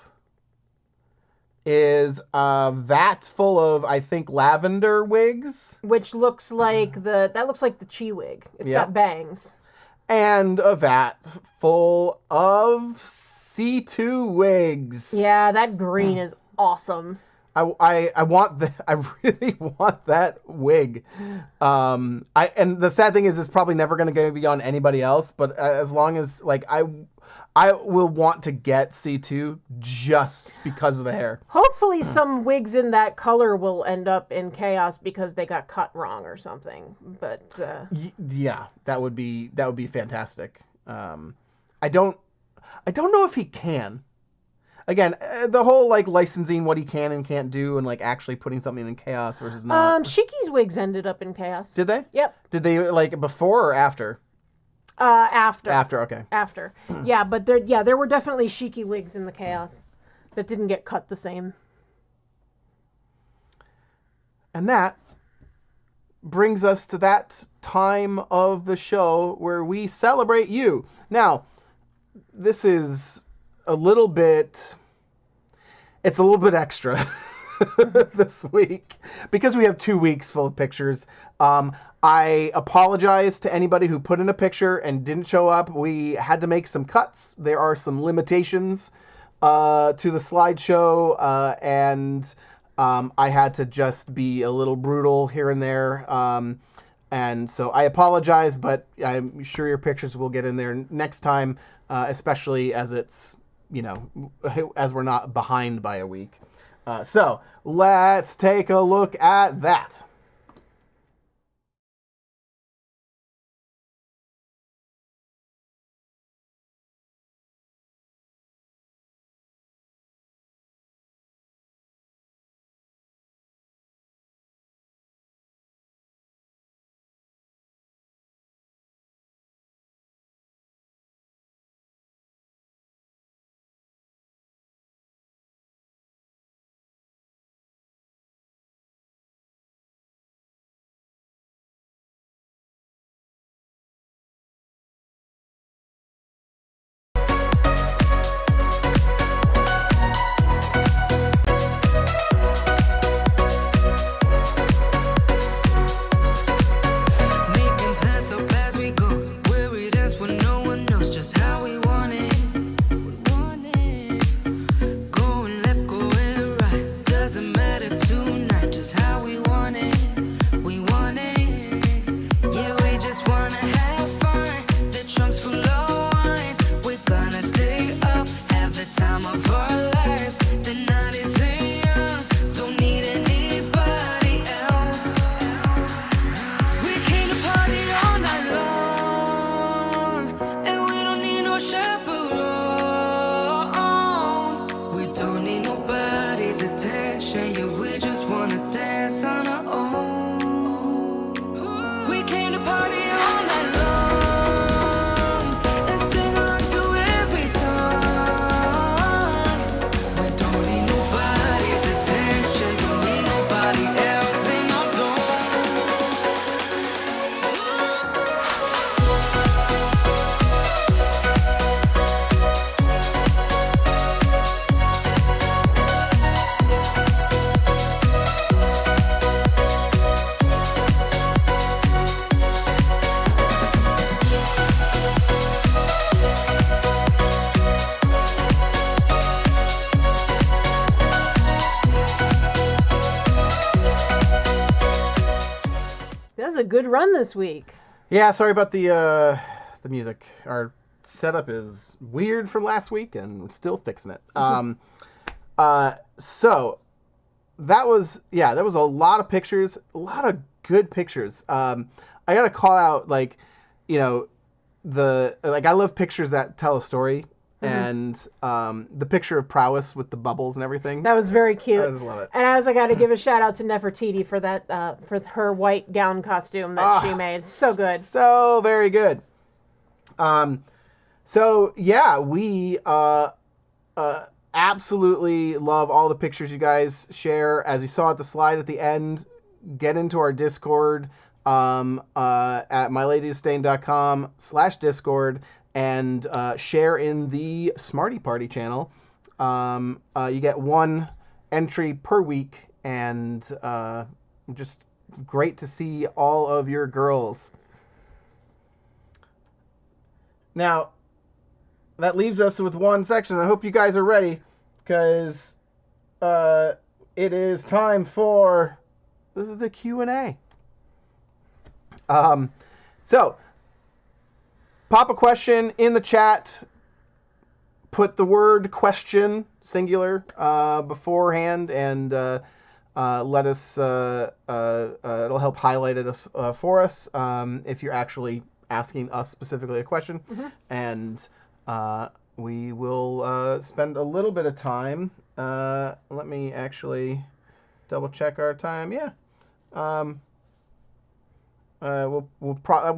is a vat full of, I think, lavender wigs. Which looks like the Chi wig. It's got bangs. And a vat full of C2 wigs. Yeah, that green is awesome. I really want that wig. And the sad thing is, it's probably never going to be on anybody else. But as long as like I will want to get C2 just because of the hair. Hopefully some wigs in that color will end up in chaos because they got cut wrong or something. But yeah, that would be fantastic. I don't know if he can. Again, the whole like licensing what he can and can't do, and like actually putting something in chaos versus not. Shiki's wigs ended up in chaos. Did they? Yep. Did they like before or after? After. After, okay. After. Yeah, but there were definitely Shiki wigs in the chaos that didn't get cut the same. And that brings us to that time of the show where we celebrate you. Now, this is it's a little bit extra. this week because we have 2 weeks full of pictures. I apologize to anybody who put in a picture and didn't show up. We had to make some cuts. There are some limitations to the slideshow, and I had to just be a little brutal here and there. And so I apologize, but I'm sure your pictures will get in there next time, especially as it's, as we're not behind by a week. So let's take a look at that. Making plans so fast we go. Worried as when no one knows just how we want it. We want it. Going left, going right. Doesn't matter tonight, just how we want it. We want it. Yeah, we just wanna have fun. The trunk's full of wine. We're gonna stay up, have the time of our lives. The night is young, don't need anybody else. We came to party all night long, and we don't need no chaperone. We don't need nobody's attention, yeah, we just wanna dance on our own. We came to party all night long, and sing along to every song. We don't need nobody's attention, don't need nobody else in our zone. That was a good run this week. Yeah, sorry about the music. Our setup is weird from last week, and we're still fixing it. So that was a lot of pictures, a lot of good pictures. I gotta call out, I love pictures that tell a story, and the picture of prowess with the bubbles and everything. That was very cute. I just love it. And I also got to give a shout out to Nefertiti for that, for her white gown costume that she made. So good. So very good. So yeah, we absolutely love all the pictures you guys share. As you saw at the slide at the end, get into our Discord at myladydisdain.com/Discord and share in the Smarty Party channel. You get one entry per week, and just great to see all of your girls. Now, that leaves us with one section. I hope you guys are ready, because it is time for the Q&A. So, pop a question in the chat. Put the word question, singular, beforehand, and let us, it'll help highlight it for us if you're actually asking us specifically a question. And we will spend a little bit of time. Let me actually double check our time. Yeah. We'll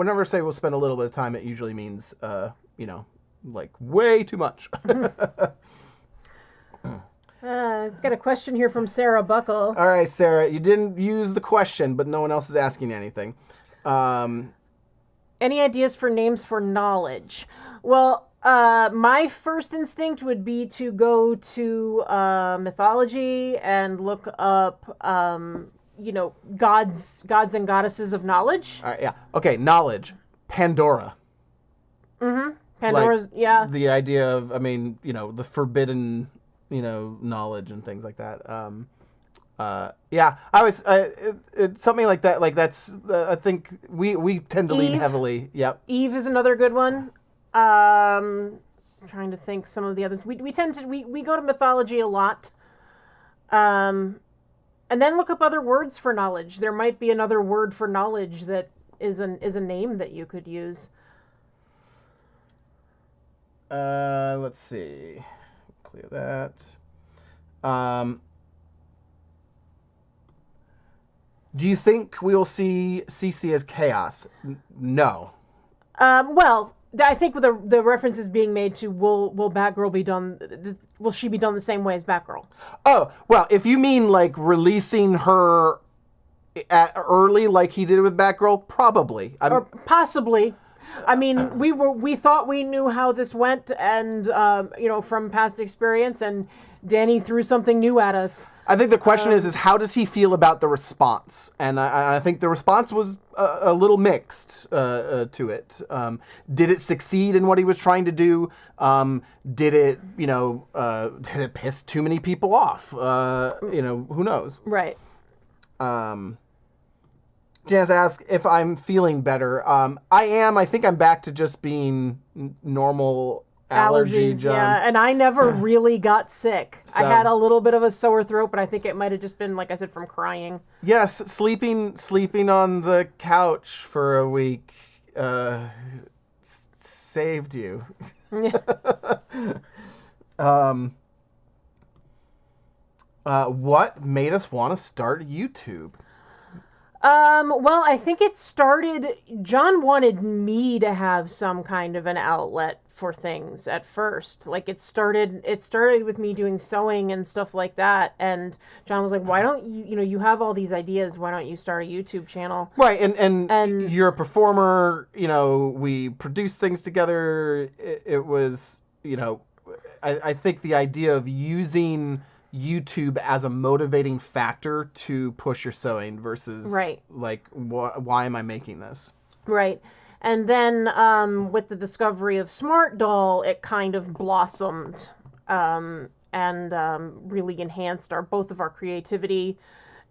never say we'll spend a little bit of time. It usually means, way too much. It's got a question here from Sarah Buckle. All right, Sarah, you didn't use the question, but no one else is asking anything. Any ideas for names for knowledge? Well, My first instinct would be to go to mythology and look up, gods and goddesses of knowledge. All right, yeah. Okay, knowledge. Pandora. Pandora's, yeah. The idea of, the forbidden, knowledge and things like that. Yeah, it's something like that. Like that's, I think we tend to lean Eve. heavily. Yep. Eve is another good one. I'm trying to think some of the others. We go to mythology a lot. And then look up other words for knowledge. There might be another word for knowledge that is a name that you could use. Let's see. Clear that. Do you think we'll see CC as chaos? No. Well, I think the reference is being made to will Batgirl be done? Will she be done the same way as Batgirl? Oh, well, if you mean like releasing her early like he did with Batgirl, probably. Or possibly. I mean, we thought we knew how this went, and from past experience, and Danny threw something new at us. I think the question is how does he feel about the response? And I think the response was a little mixed to it. Did it succeed in what he was trying to do? Did it piss too many people off? Who knows? Right. Janice asks if I'm feeling better. I am. I think I'm back to just being normal allergy. Allergies, yeah. And I never really got sick. I had a little bit of a sore throat, but I think it might have just been, like I said, from crying. Yes, sleeping on the couch for a week saved you. What made us want to start YouTube? Well, I think it started, John wanted me to have some kind of an outlet for things at first. Like it started with me doing sewing and stuff like that. And John was like, why don't you have all these ideas. Why don't you start a YouTube channel? Right. And you're a performer, we produce things together. It was, I think the idea of using YouTube as a motivating factor to push your sewing versus like why am I making this? Right. And then with the discovery of Smart Doll, it kind of blossomed and really enhanced both of our creativity.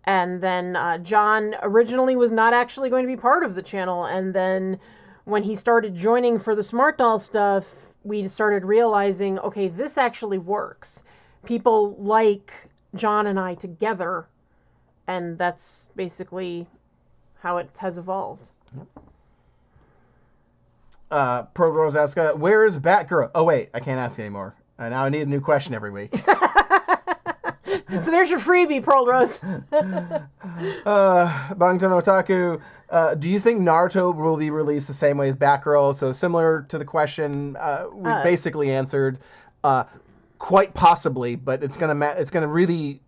And then John originally was not actually going to be part of the channel. And then when he started joining for the Smart Doll stuff, we started realizing, okay, this actually works. People like John and I together, and that's basically how it has evolved. Pro Rose asks, where is Batgirl? Oh, wait, I can't ask anymore. Now I need a new question every week. So there's your freebie, Pearl Rose. Bangtan Otaku, do you think Naruto will be released the same way as Batgirl? So similar to the question we basically answered. Quite possibly, but it's gonna really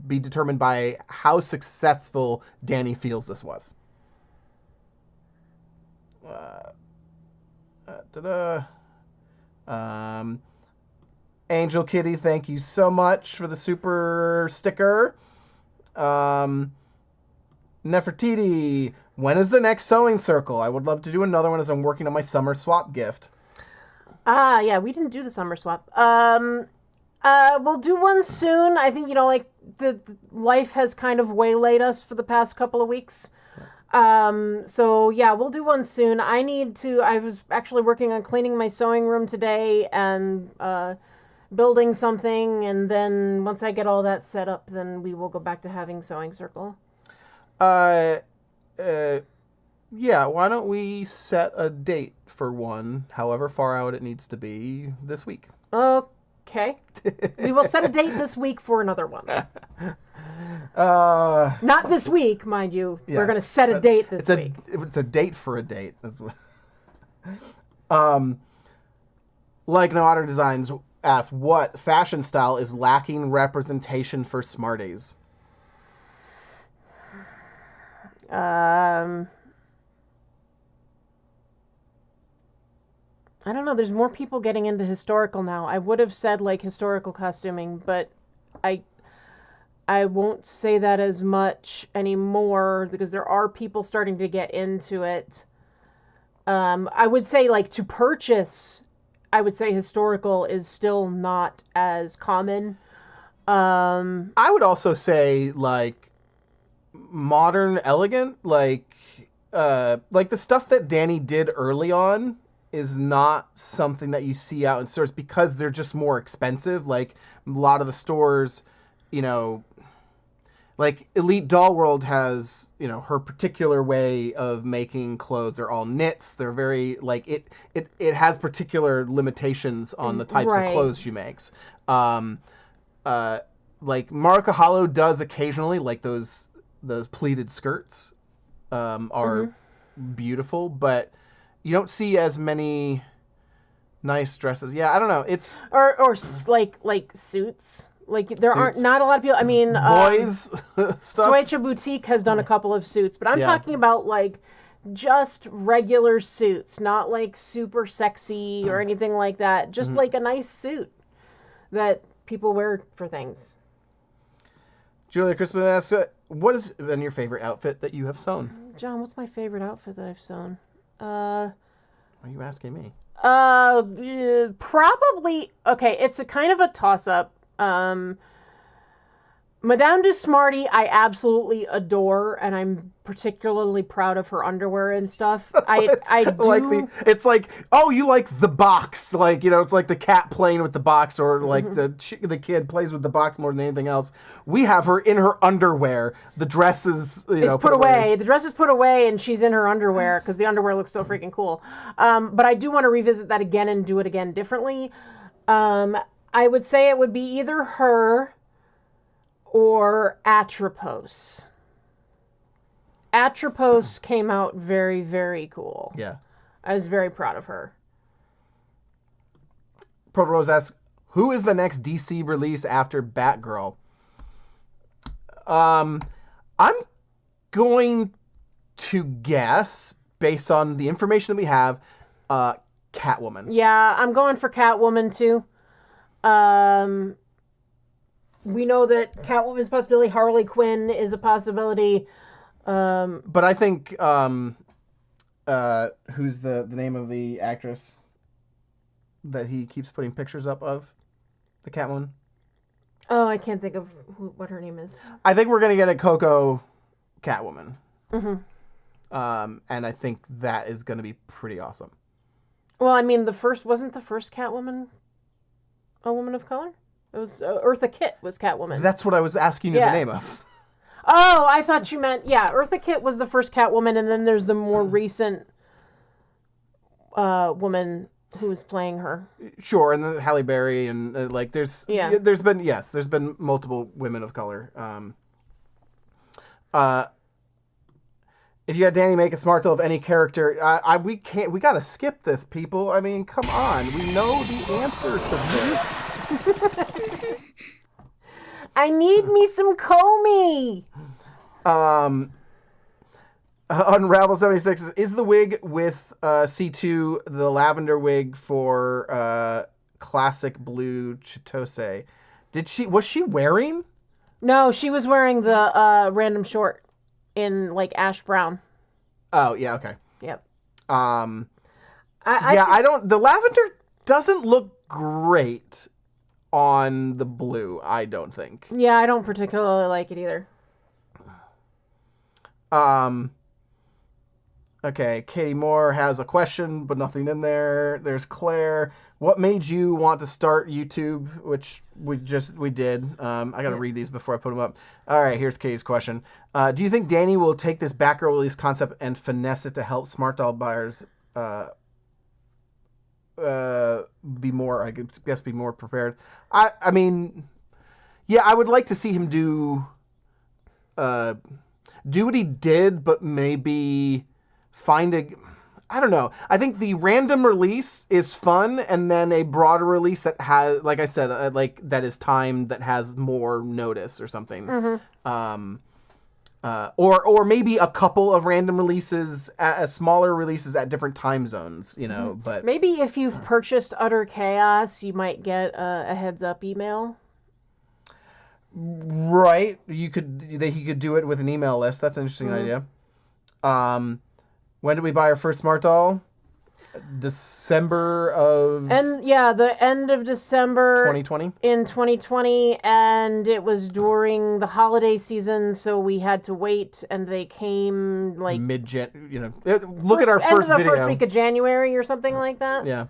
be determined by how successful Danny feels this was. Angel Kitty, thank you so much for the super sticker. Nefertiti, when is the next sewing circle? I would love to do another one as I'm working on my summer swap gift. Yeah, we didn't do the summer swap. We'll do one soon. I think, the life has kind of waylaid us for the past couple of weeks. So yeah, we'll do one soon. I was actually working on cleaning my sewing room today and, building something. And then once I get all that set up, then we will go back to having sewing circle. Yeah, why don't we set a date for one, however far out it needs to be, this week? Okay. We will set a date this week for another one. Not this week, mind you. Yes, we're going to set a date this week. It's a date for a date. Like No Otter Designs asks, what fashion style is lacking representation for Smarties? I don't know. There's more people getting into historical now. I would have said like historical costuming, but I won't say that as much anymore because there are people starting to get into it. I would say like to purchase, I would say historical is still not as common. I would also say like modern elegant, like the stuff that Danny did early on is not something that you see out in stores because they're just more expensive. Like a lot of the stores, you know, like Elite Doll World has, you know, her particular way of making clothes. They're all knits. They're very like it has particular limitations on the types of clothes she makes. Like Marika Hollow does occasionally, like those pleated skirts are beautiful, but you don't see as many nice dresses. Yeah, I don't know. It's or like suits. Like there aren't not a lot of people. I mean, boys stuff. Suecha Boutique has done a couple of suits, but I'm talking about like just regular suits, not like super sexy or anything like that. Just like a nice suit that people wear for things. Julia Crispin asks, what has been your favorite outfit that you have sewn? John, what's my favorite outfit that I've sewn? Are you asking me? Probably, okay, it's a kind of a toss-up. Madame du Smarty, I absolutely adore, and I'm particularly proud of her underwear and stuff. I do. Like it's like, oh, you like the box, like, you know, it's like the cat playing with the box, or like the kid plays with the box more than anything else. We have her in her underwear. The dress is, put away. The dress is put away, and she's in her underwear because the underwear looks so freaking cool. But I do want to revisit that again and do it again differently. I would say it would be either her or Atropos. Atropos came out very, very cool. Yeah. I was very proud of her. Proto Rose asks, who is the next DC release after Batgirl? I'm going to guess, based on the information that we have, Catwoman. Yeah, I'm going for Catwoman too. We know that Catwoman is a possibility. Harley Quinn is a possibility. But I think who's the name of the actress that he keeps putting pictures up of, the Catwoman? Oh, I can't think of what her name is. I think we're gonna get a Coco Catwoman. And I think that is gonna be pretty awesome. Well, I mean, wasn't the first Catwoman a woman of color? It was Eartha Kitt was Catwoman. That's what I was asking you the name of. Oh, I thought you meant, Eartha Kitt was the first Catwoman, and then there's the more recent woman who was playing her. Sure, and then Halle Berry, and there's been multiple women of color. If you had Danny make a smart doll of any character, we gotta skip this, people. I mean, come on, we know the answer to this. I need me some Comey. Unravel 76 is the wig with C2 the lavender wig for classic blue Chitose. Was she wearing? No, she was wearing the random short in like ash brown. Oh yeah, okay. Yep. The lavender doesn't look great on the blue, I don't think. Yeah, I don't particularly like it either. Okay, Katie Moore has a question, but nothing in there. There's Claire. What made you want to start YouTube? Which we did. I gotta read these before I put them up. All right, here's Katie's question. Do you think Danny will take this Batgirl release concept and finesse it to help Smart Doll buyers be more prepared? I mean, yeah, I would like to see him do what he did, but maybe I don't know. I think the random release is fun, and then a broader release that has, like I said, that is timed, that has more notice or something. Or maybe a couple of random releases, smaller releases at different time zones, you know. But Maybe if you've purchased Utter Chaos, you might get a heads up email. right, he could do it with an email list. That's an interesting idea. When did we buy our first Smart Doll? December of The end of December 2020. in 2020, and it was during the holiday season, so we had to wait, and they came like Mid-Jan, you know. Look at our first end of the video. first week of January or something like that. Yeah.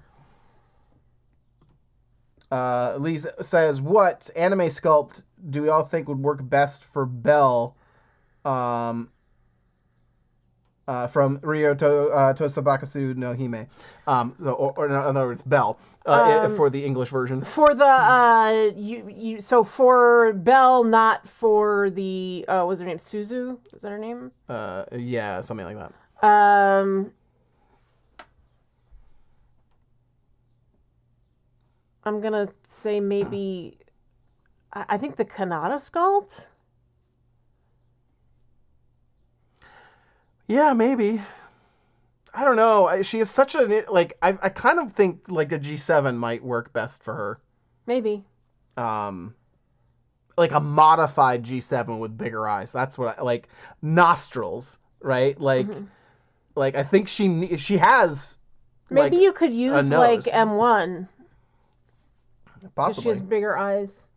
Lisa says, "What anime sculpt do we all think would work best for Belle?" From Ryo Tosabakasu no Hime. Or in other words, Belle, for the English version. For the so for Belle, not for the what was her name? Suzu? Is that her name? Yeah, something like that. I'm gonna say maybe I think the Kanata sculpt. Yeah, maybe. I don't know. She is such a like. I kind of think like a G7 might work best for her. Maybe. Like a modified G7 with bigger eyes. That's what I like. Nostrils, right? Like, like I think she has. Maybe like, you could use nose. like M1. Possibly. She has bigger eyes.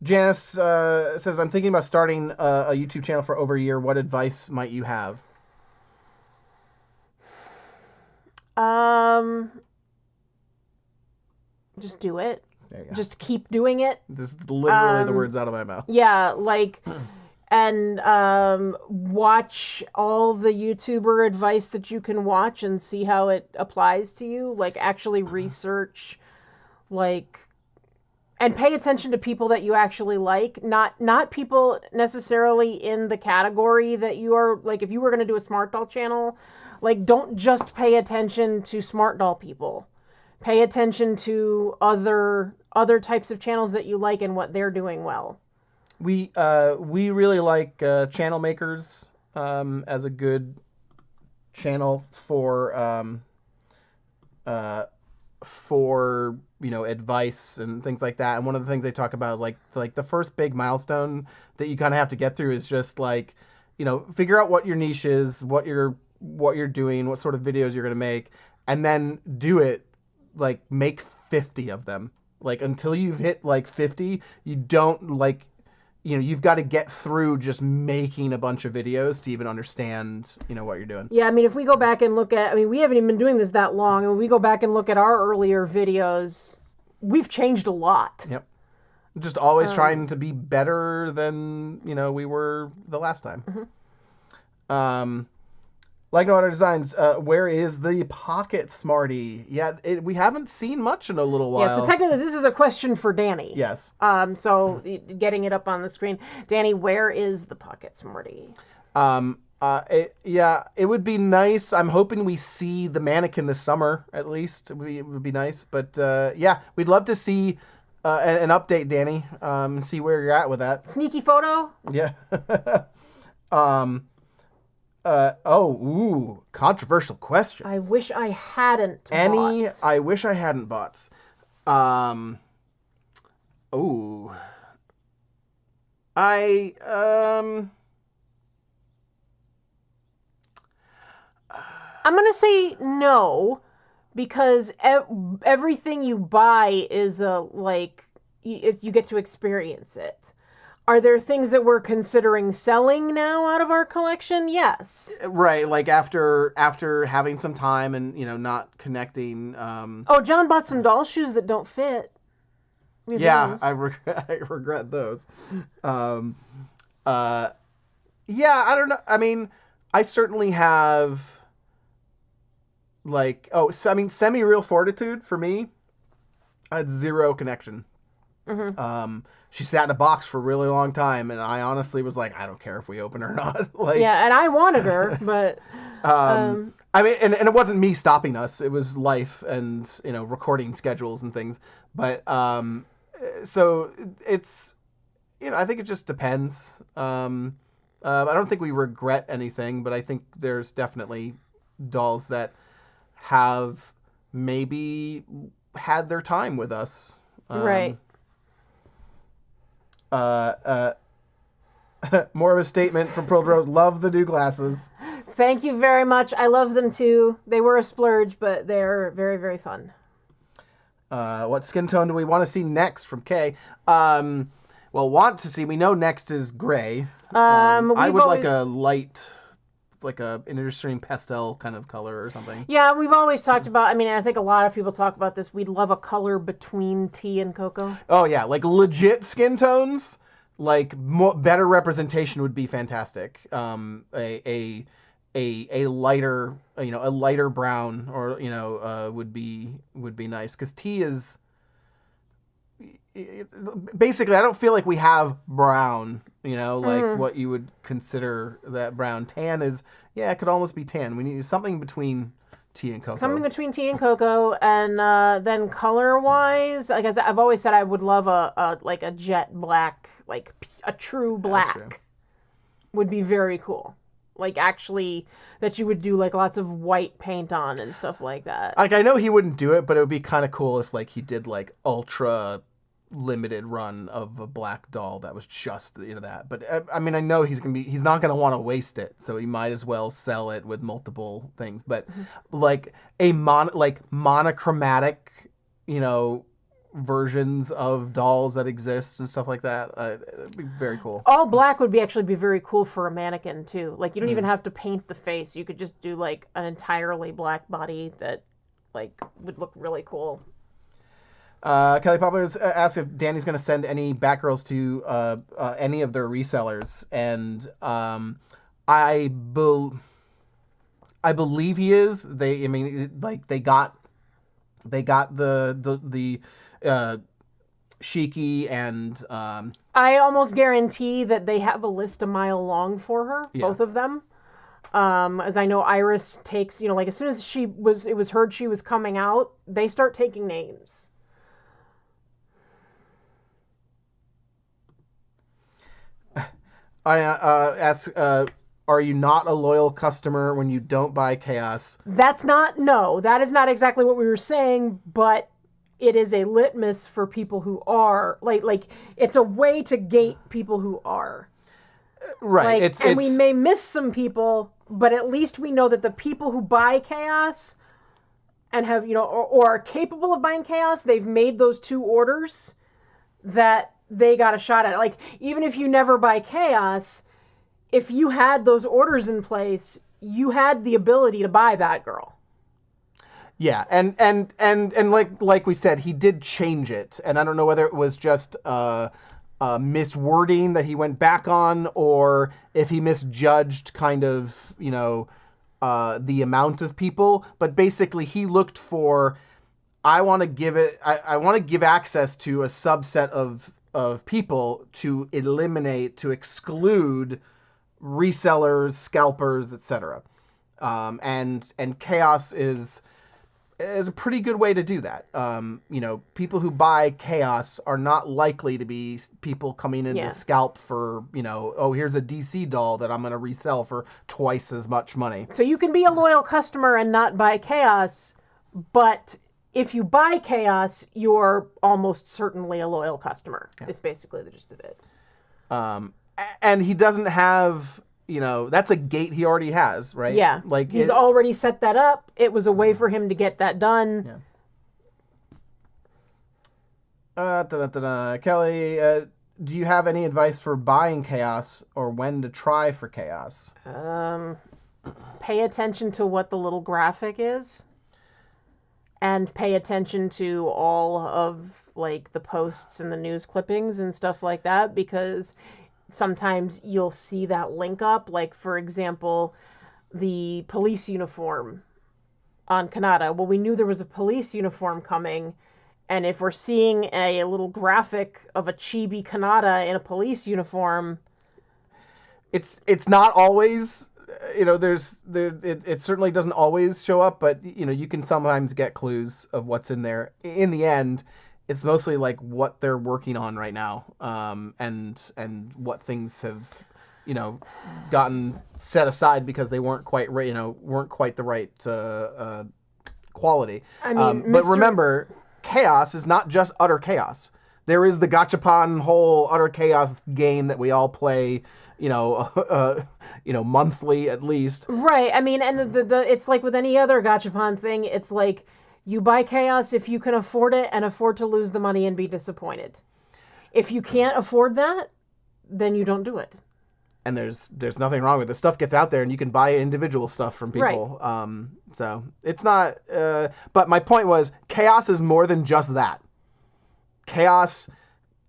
Janice says, "I'm thinking about starting a YouTube channel for over a year. What advice might you have?" Just do it. There you go. Just keep doing it. This is literally the words out of my mouth. Yeah, like, and watch all the YouTuber advice that you can watch and see how it applies to you. Like, actually research, like, and pay attention to people that you actually like. Not people necessarily in the category that you are. Like, if you were going to do a Smart Doll channel, like, don't just pay attention to Smart Doll people. Pay attention to other types of channels that you like and what they're doing well. We really like Channel Makers as a good channel for advice and things like that. And one of the things they talk about, like the first big milestone that you kind of have to get through is just like, figure out what your niche is, what you're doing, what sort of videos you're going to make, and then do it. Like, make 50 of them. Like, until you've hit like 50, you don't like, you've got to get through just making a bunch of videos to even understand, what you're doing. Yeah, I mean, if we go back and look at, we haven't even been doing this that long, and when we go back and look at our earlier videos, we've changed a lot. Yep. Just always trying to be better than, we were the last time. Mm-hmm. Like No Other Designs, where is the pocket Smarty? Yeah, we haven't seen much in a little while. Yeah, so technically this is a question for Danny. Yes. So getting it up on the screen. Danny, where is the pocket Smarty? It would be nice. I'm hoping we see the mannequin this summer, at least. It would be nice. But, we'd love to see an update, Danny, and see where you're at with that. Sneaky photo? Yeah. Controversial question. I wish I hadn't bought. I wish I hadn't bought. I'm going to say no, because everything you buy is you get to experience it. Are there things that we're considering selling now out of our collection? Yes. Right, like after having some time and not connecting. John bought some doll shoes that don't fit. Yeah, I regret those. I don't know. I mean, I certainly have Semi-Real Fortitude for me, I had zero connection. Mm-hmm. She sat in a box for a really long time, and I honestly was like, I don't care if we open her or not. Yeah, and I wanted her, but and it wasn't me stopping us. It was life and recording schedules and things. But so it's, I think it just depends. I don't think we regret anything, but I think there's definitely dolls that have maybe had their time with us. Right. More of a statement from Pearl Rose. Love the new glasses. Thank you very much. I love them too. They were a splurge, but they're very, very fun. What skin tone do we want to see next from Kay? Want to see. We know next is gray. I would like a light, like an extreme pastel kind of color or something. Yeah, we've always talked about, I think a lot of people talk about this. We'd love a color between tea and cocoa. Oh, yeah. Like legit skin tones, like better representation would be fantastic. A lighter, a lighter brown or, would be nice. Because tea is... basically, I don't feel like we have brown, what you would consider that brown. Tan is, it could almost be tan. We need something between tea and cocoa. Something between tea and cocoa, and then color-wise, like as I've always said, I would love a jet black, like a true black would be very cool. Like actually, that you would do like lots of white paint on and stuff like that. Like I know he wouldn't do it, but it would be kind of cool if like he did like ultra limited run of a black doll that was just that. But I know he's not gonna want to waste it, so he might as well sell it with multiple things. But like monochromatic versions of dolls that exist and stuff like that, it'd be very cool. All black would actually be very cool for a mannequin too. Like you don't even have to paint the face. You could just do like an entirely black body that like would look really cool. Kelly Poppers asked if Danny's going to send any Batgirls to any of their resellers, and I believe he is. They got the Shiki and I almost guarantee that they have a list a mile long for her, both of them. As I know, Iris takes, like as soon as it was heard she was coming out, they start taking names. I ask, are you not a loyal customer when you don't buy Chaos? That is not exactly what we were saying, but it is a litmus for people who are. Like it's a way to gate people who are. Right. We may miss some people, but at least we know that the people who buy Chaos and have, or are capable of buying Chaos, they've made those 2 orders that they got a shot at it. Like, even if you never buy Chaos, if you had those orders in place, you had the ability to buy Batgirl. Yeah, and like we said, he did change it, and I don't know whether it was just miswording that he went back on, or if he misjudged kind of the amount of people. But basically, he looked for, I want to give access to a subset of people to exclude resellers, scalpers, etc. And Chaos is a pretty good way to do that. People who buy Chaos are not likely to be people coming in to scalp for, here's a DC doll that I'm going to resell for twice as much money. So you can be a loyal customer and not buy Chaos, but if you buy Chaos, you're almost certainly a loyal customer. Yeah. It's basically the gist of it. And he doesn't have, that's a gate he already has, right? Yeah. Like he's already set that up. It was a way for him to get that done. Yeah. Kelly, do you have any advice for buying Chaos or when to try for Chaos? Pay attention to what the little graphic is. And pay attention to all of like the posts and the news clippings and stuff like that, because sometimes you'll see that link up. Like, for example, the police uniform on Kanata. Well, we knew there was a police uniform coming, and if we're seeing a little graphic of a chibi Kanata in a police uniform, it's not always... it certainly doesn't always show up, but you can sometimes get clues of what's in there. In the end, it's mostly like what they're working on right now, and what things have, gotten set aside because they weren't quite weren't quite the right quality. I mean, but remember, chaos is not just utter chaos. There is the gachapon whole utter chaos game that we all play, monthly at least. Right. I mean, and it's like with any other gachapon thing, it's like you buy chaos if you can afford it and afford to lose the money and be disappointed. If you can't afford that, then you don't do it. And there's nothing wrong with it. Stuff gets out there and you can buy individual stuff from people. Right. So it's not, but my point was chaos is more than just that. Chaos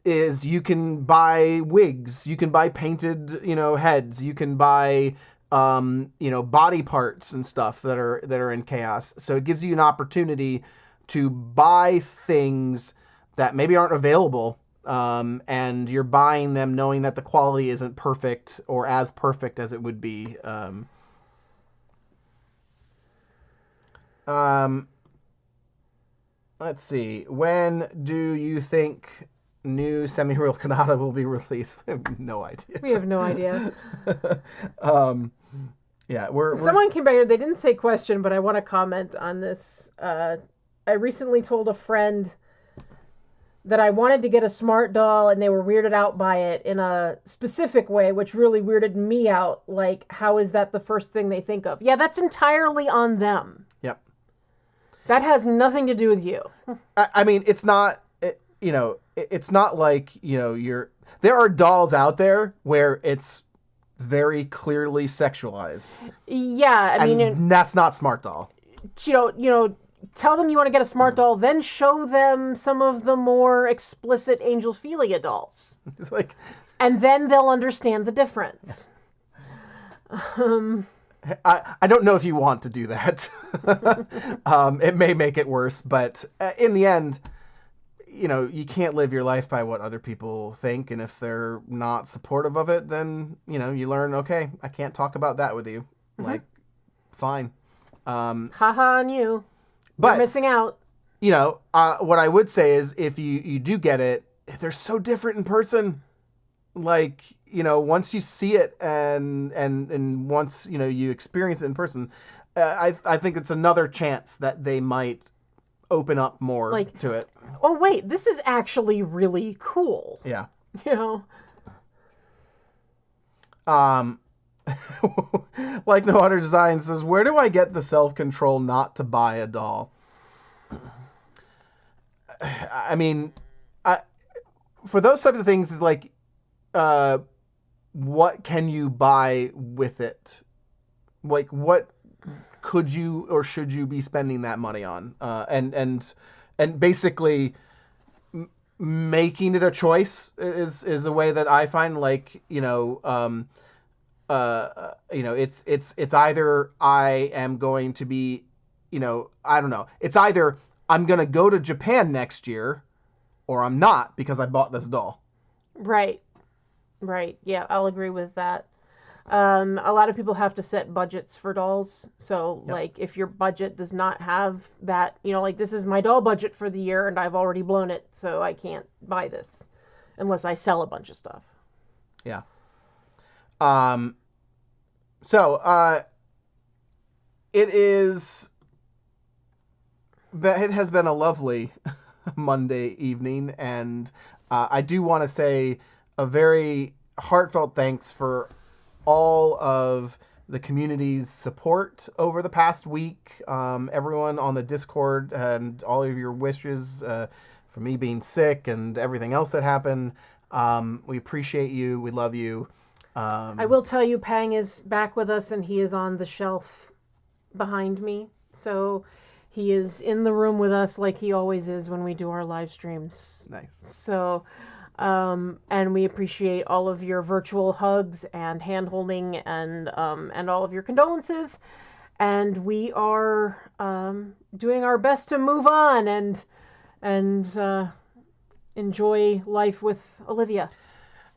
is you can buy wigs, you can buy painted, heads, you can buy, body parts and stuff that are in chaos. So it gives you an opportunity to buy things that maybe aren't available, and you're buying them knowing that the quality isn't perfect or as perfect as it would be. Let's see. When do you think new semi-real Kanata will be released? We have no idea. We have no idea. Yeah, Someone came back here. They didn't say question, but I want to comment on this. I recently told a friend that I wanted to get a Smart Doll, and they were weirded out by it in a specific way, which really weirded me out. Like, how is that the first thing they think of? Yeah, that's entirely on them. Yep. That has nothing to do with you. I mean, it's not, it's not like, there are dolls out there where it's very clearly sexualized. Yeah, I mean, and that's not Smart Doll. Tell them you want to get a Smart Doll, then show them some of the more explicit Angelophilia dolls. It's like, and then they'll understand the difference. I don't know if you want to do that. It may make it worse, but in the end, you can't live your life by what other people think. And if they're not supportive of it, then, you learn, okay, I can't talk about that with you. Mm-hmm. Like, fine. Haha on you. But you're missing out. What I would say is if you do get it, they're so different in person. Like, once you see it and once, you experience it in person, I think it's another chance that they might open up more to it. Oh, wait, this is actually really cool. Yeah. Like No Other Design says, where do I get the self-control not to buy a doll? I mean, for those types of things, it's like, what can you buy with it? Like, what could you or should you be spending that money on? And basically making it a choice is a way that I find, like, it's either I am going to be, I don't know. It's either I'm going to go to Japan next year or I'm not because I bought this doll. Right. Yeah, I'll agree with that. A lot of people have to set budgets for dolls. So, yep. Like, if your budget does not have that, like, this is my doll budget for the year and I've already blown it, so I can't buy this unless I sell a bunch of stuff. Yeah. It has been a lovely Monday evening, and I do want to say a very heartfelt thanks for all of the community's support over the past week. Everyone on the Discord and all of your wishes for me being sick and everything else that happened. We appreciate you. We love you. I will tell you, Pang is back with us, and he is on the shelf behind me. So he is in the room with us like he always is when we do our live streams. Nice. So, and we appreciate all of your virtual hugs and hand-holding and all of your condolences. And we are doing our best to move on and enjoy life with Olivia.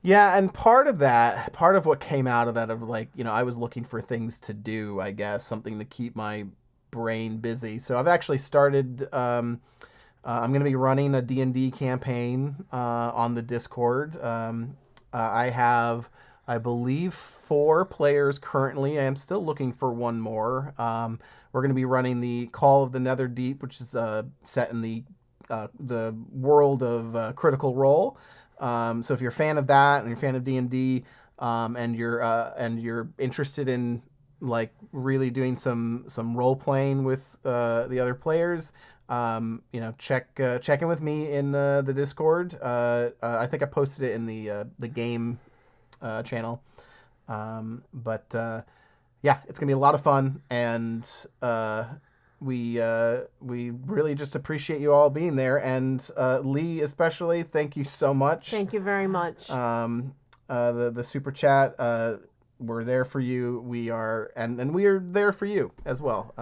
Yeah, and part of what came out of that, of like, I was looking for things to do, I guess, something to keep my brain busy. So I've actually started I'm going to be running a D&D campaign on the Discord. I have, I believe, 4 players currently. I am still looking for one more. We're going to be running the Call of the Netherdeep, which is set in the world of Critical Role. So if you're a fan of that and you're a fan of D&D, and you're interested in like really doing some role playing with the other players, check in with me in the Discord. I think I posted it in the game channel. Yeah, it's gonna be a lot of fun, and we really just appreciate you all being there, and Lee especially, thank you so much. Thank you very much. The super chat, we're there for you. We are, and we are there for you as well.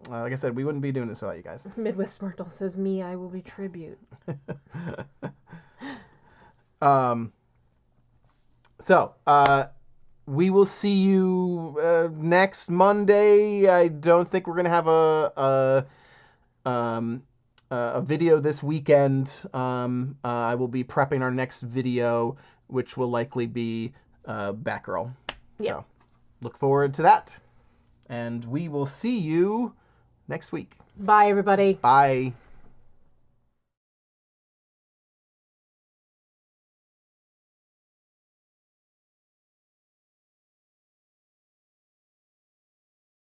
Like I said, we wouldn't be doing this without you guys. Midwest Smart Doll says, "Me, I will be tribute." So, we will see you next Monday. I don't think we're gonna have a video this weekend. I will be prepping our next video, which will likely be Batgirl. Yeah. So, look forward to that, and we will see you next week. Bye, everybody. Bye.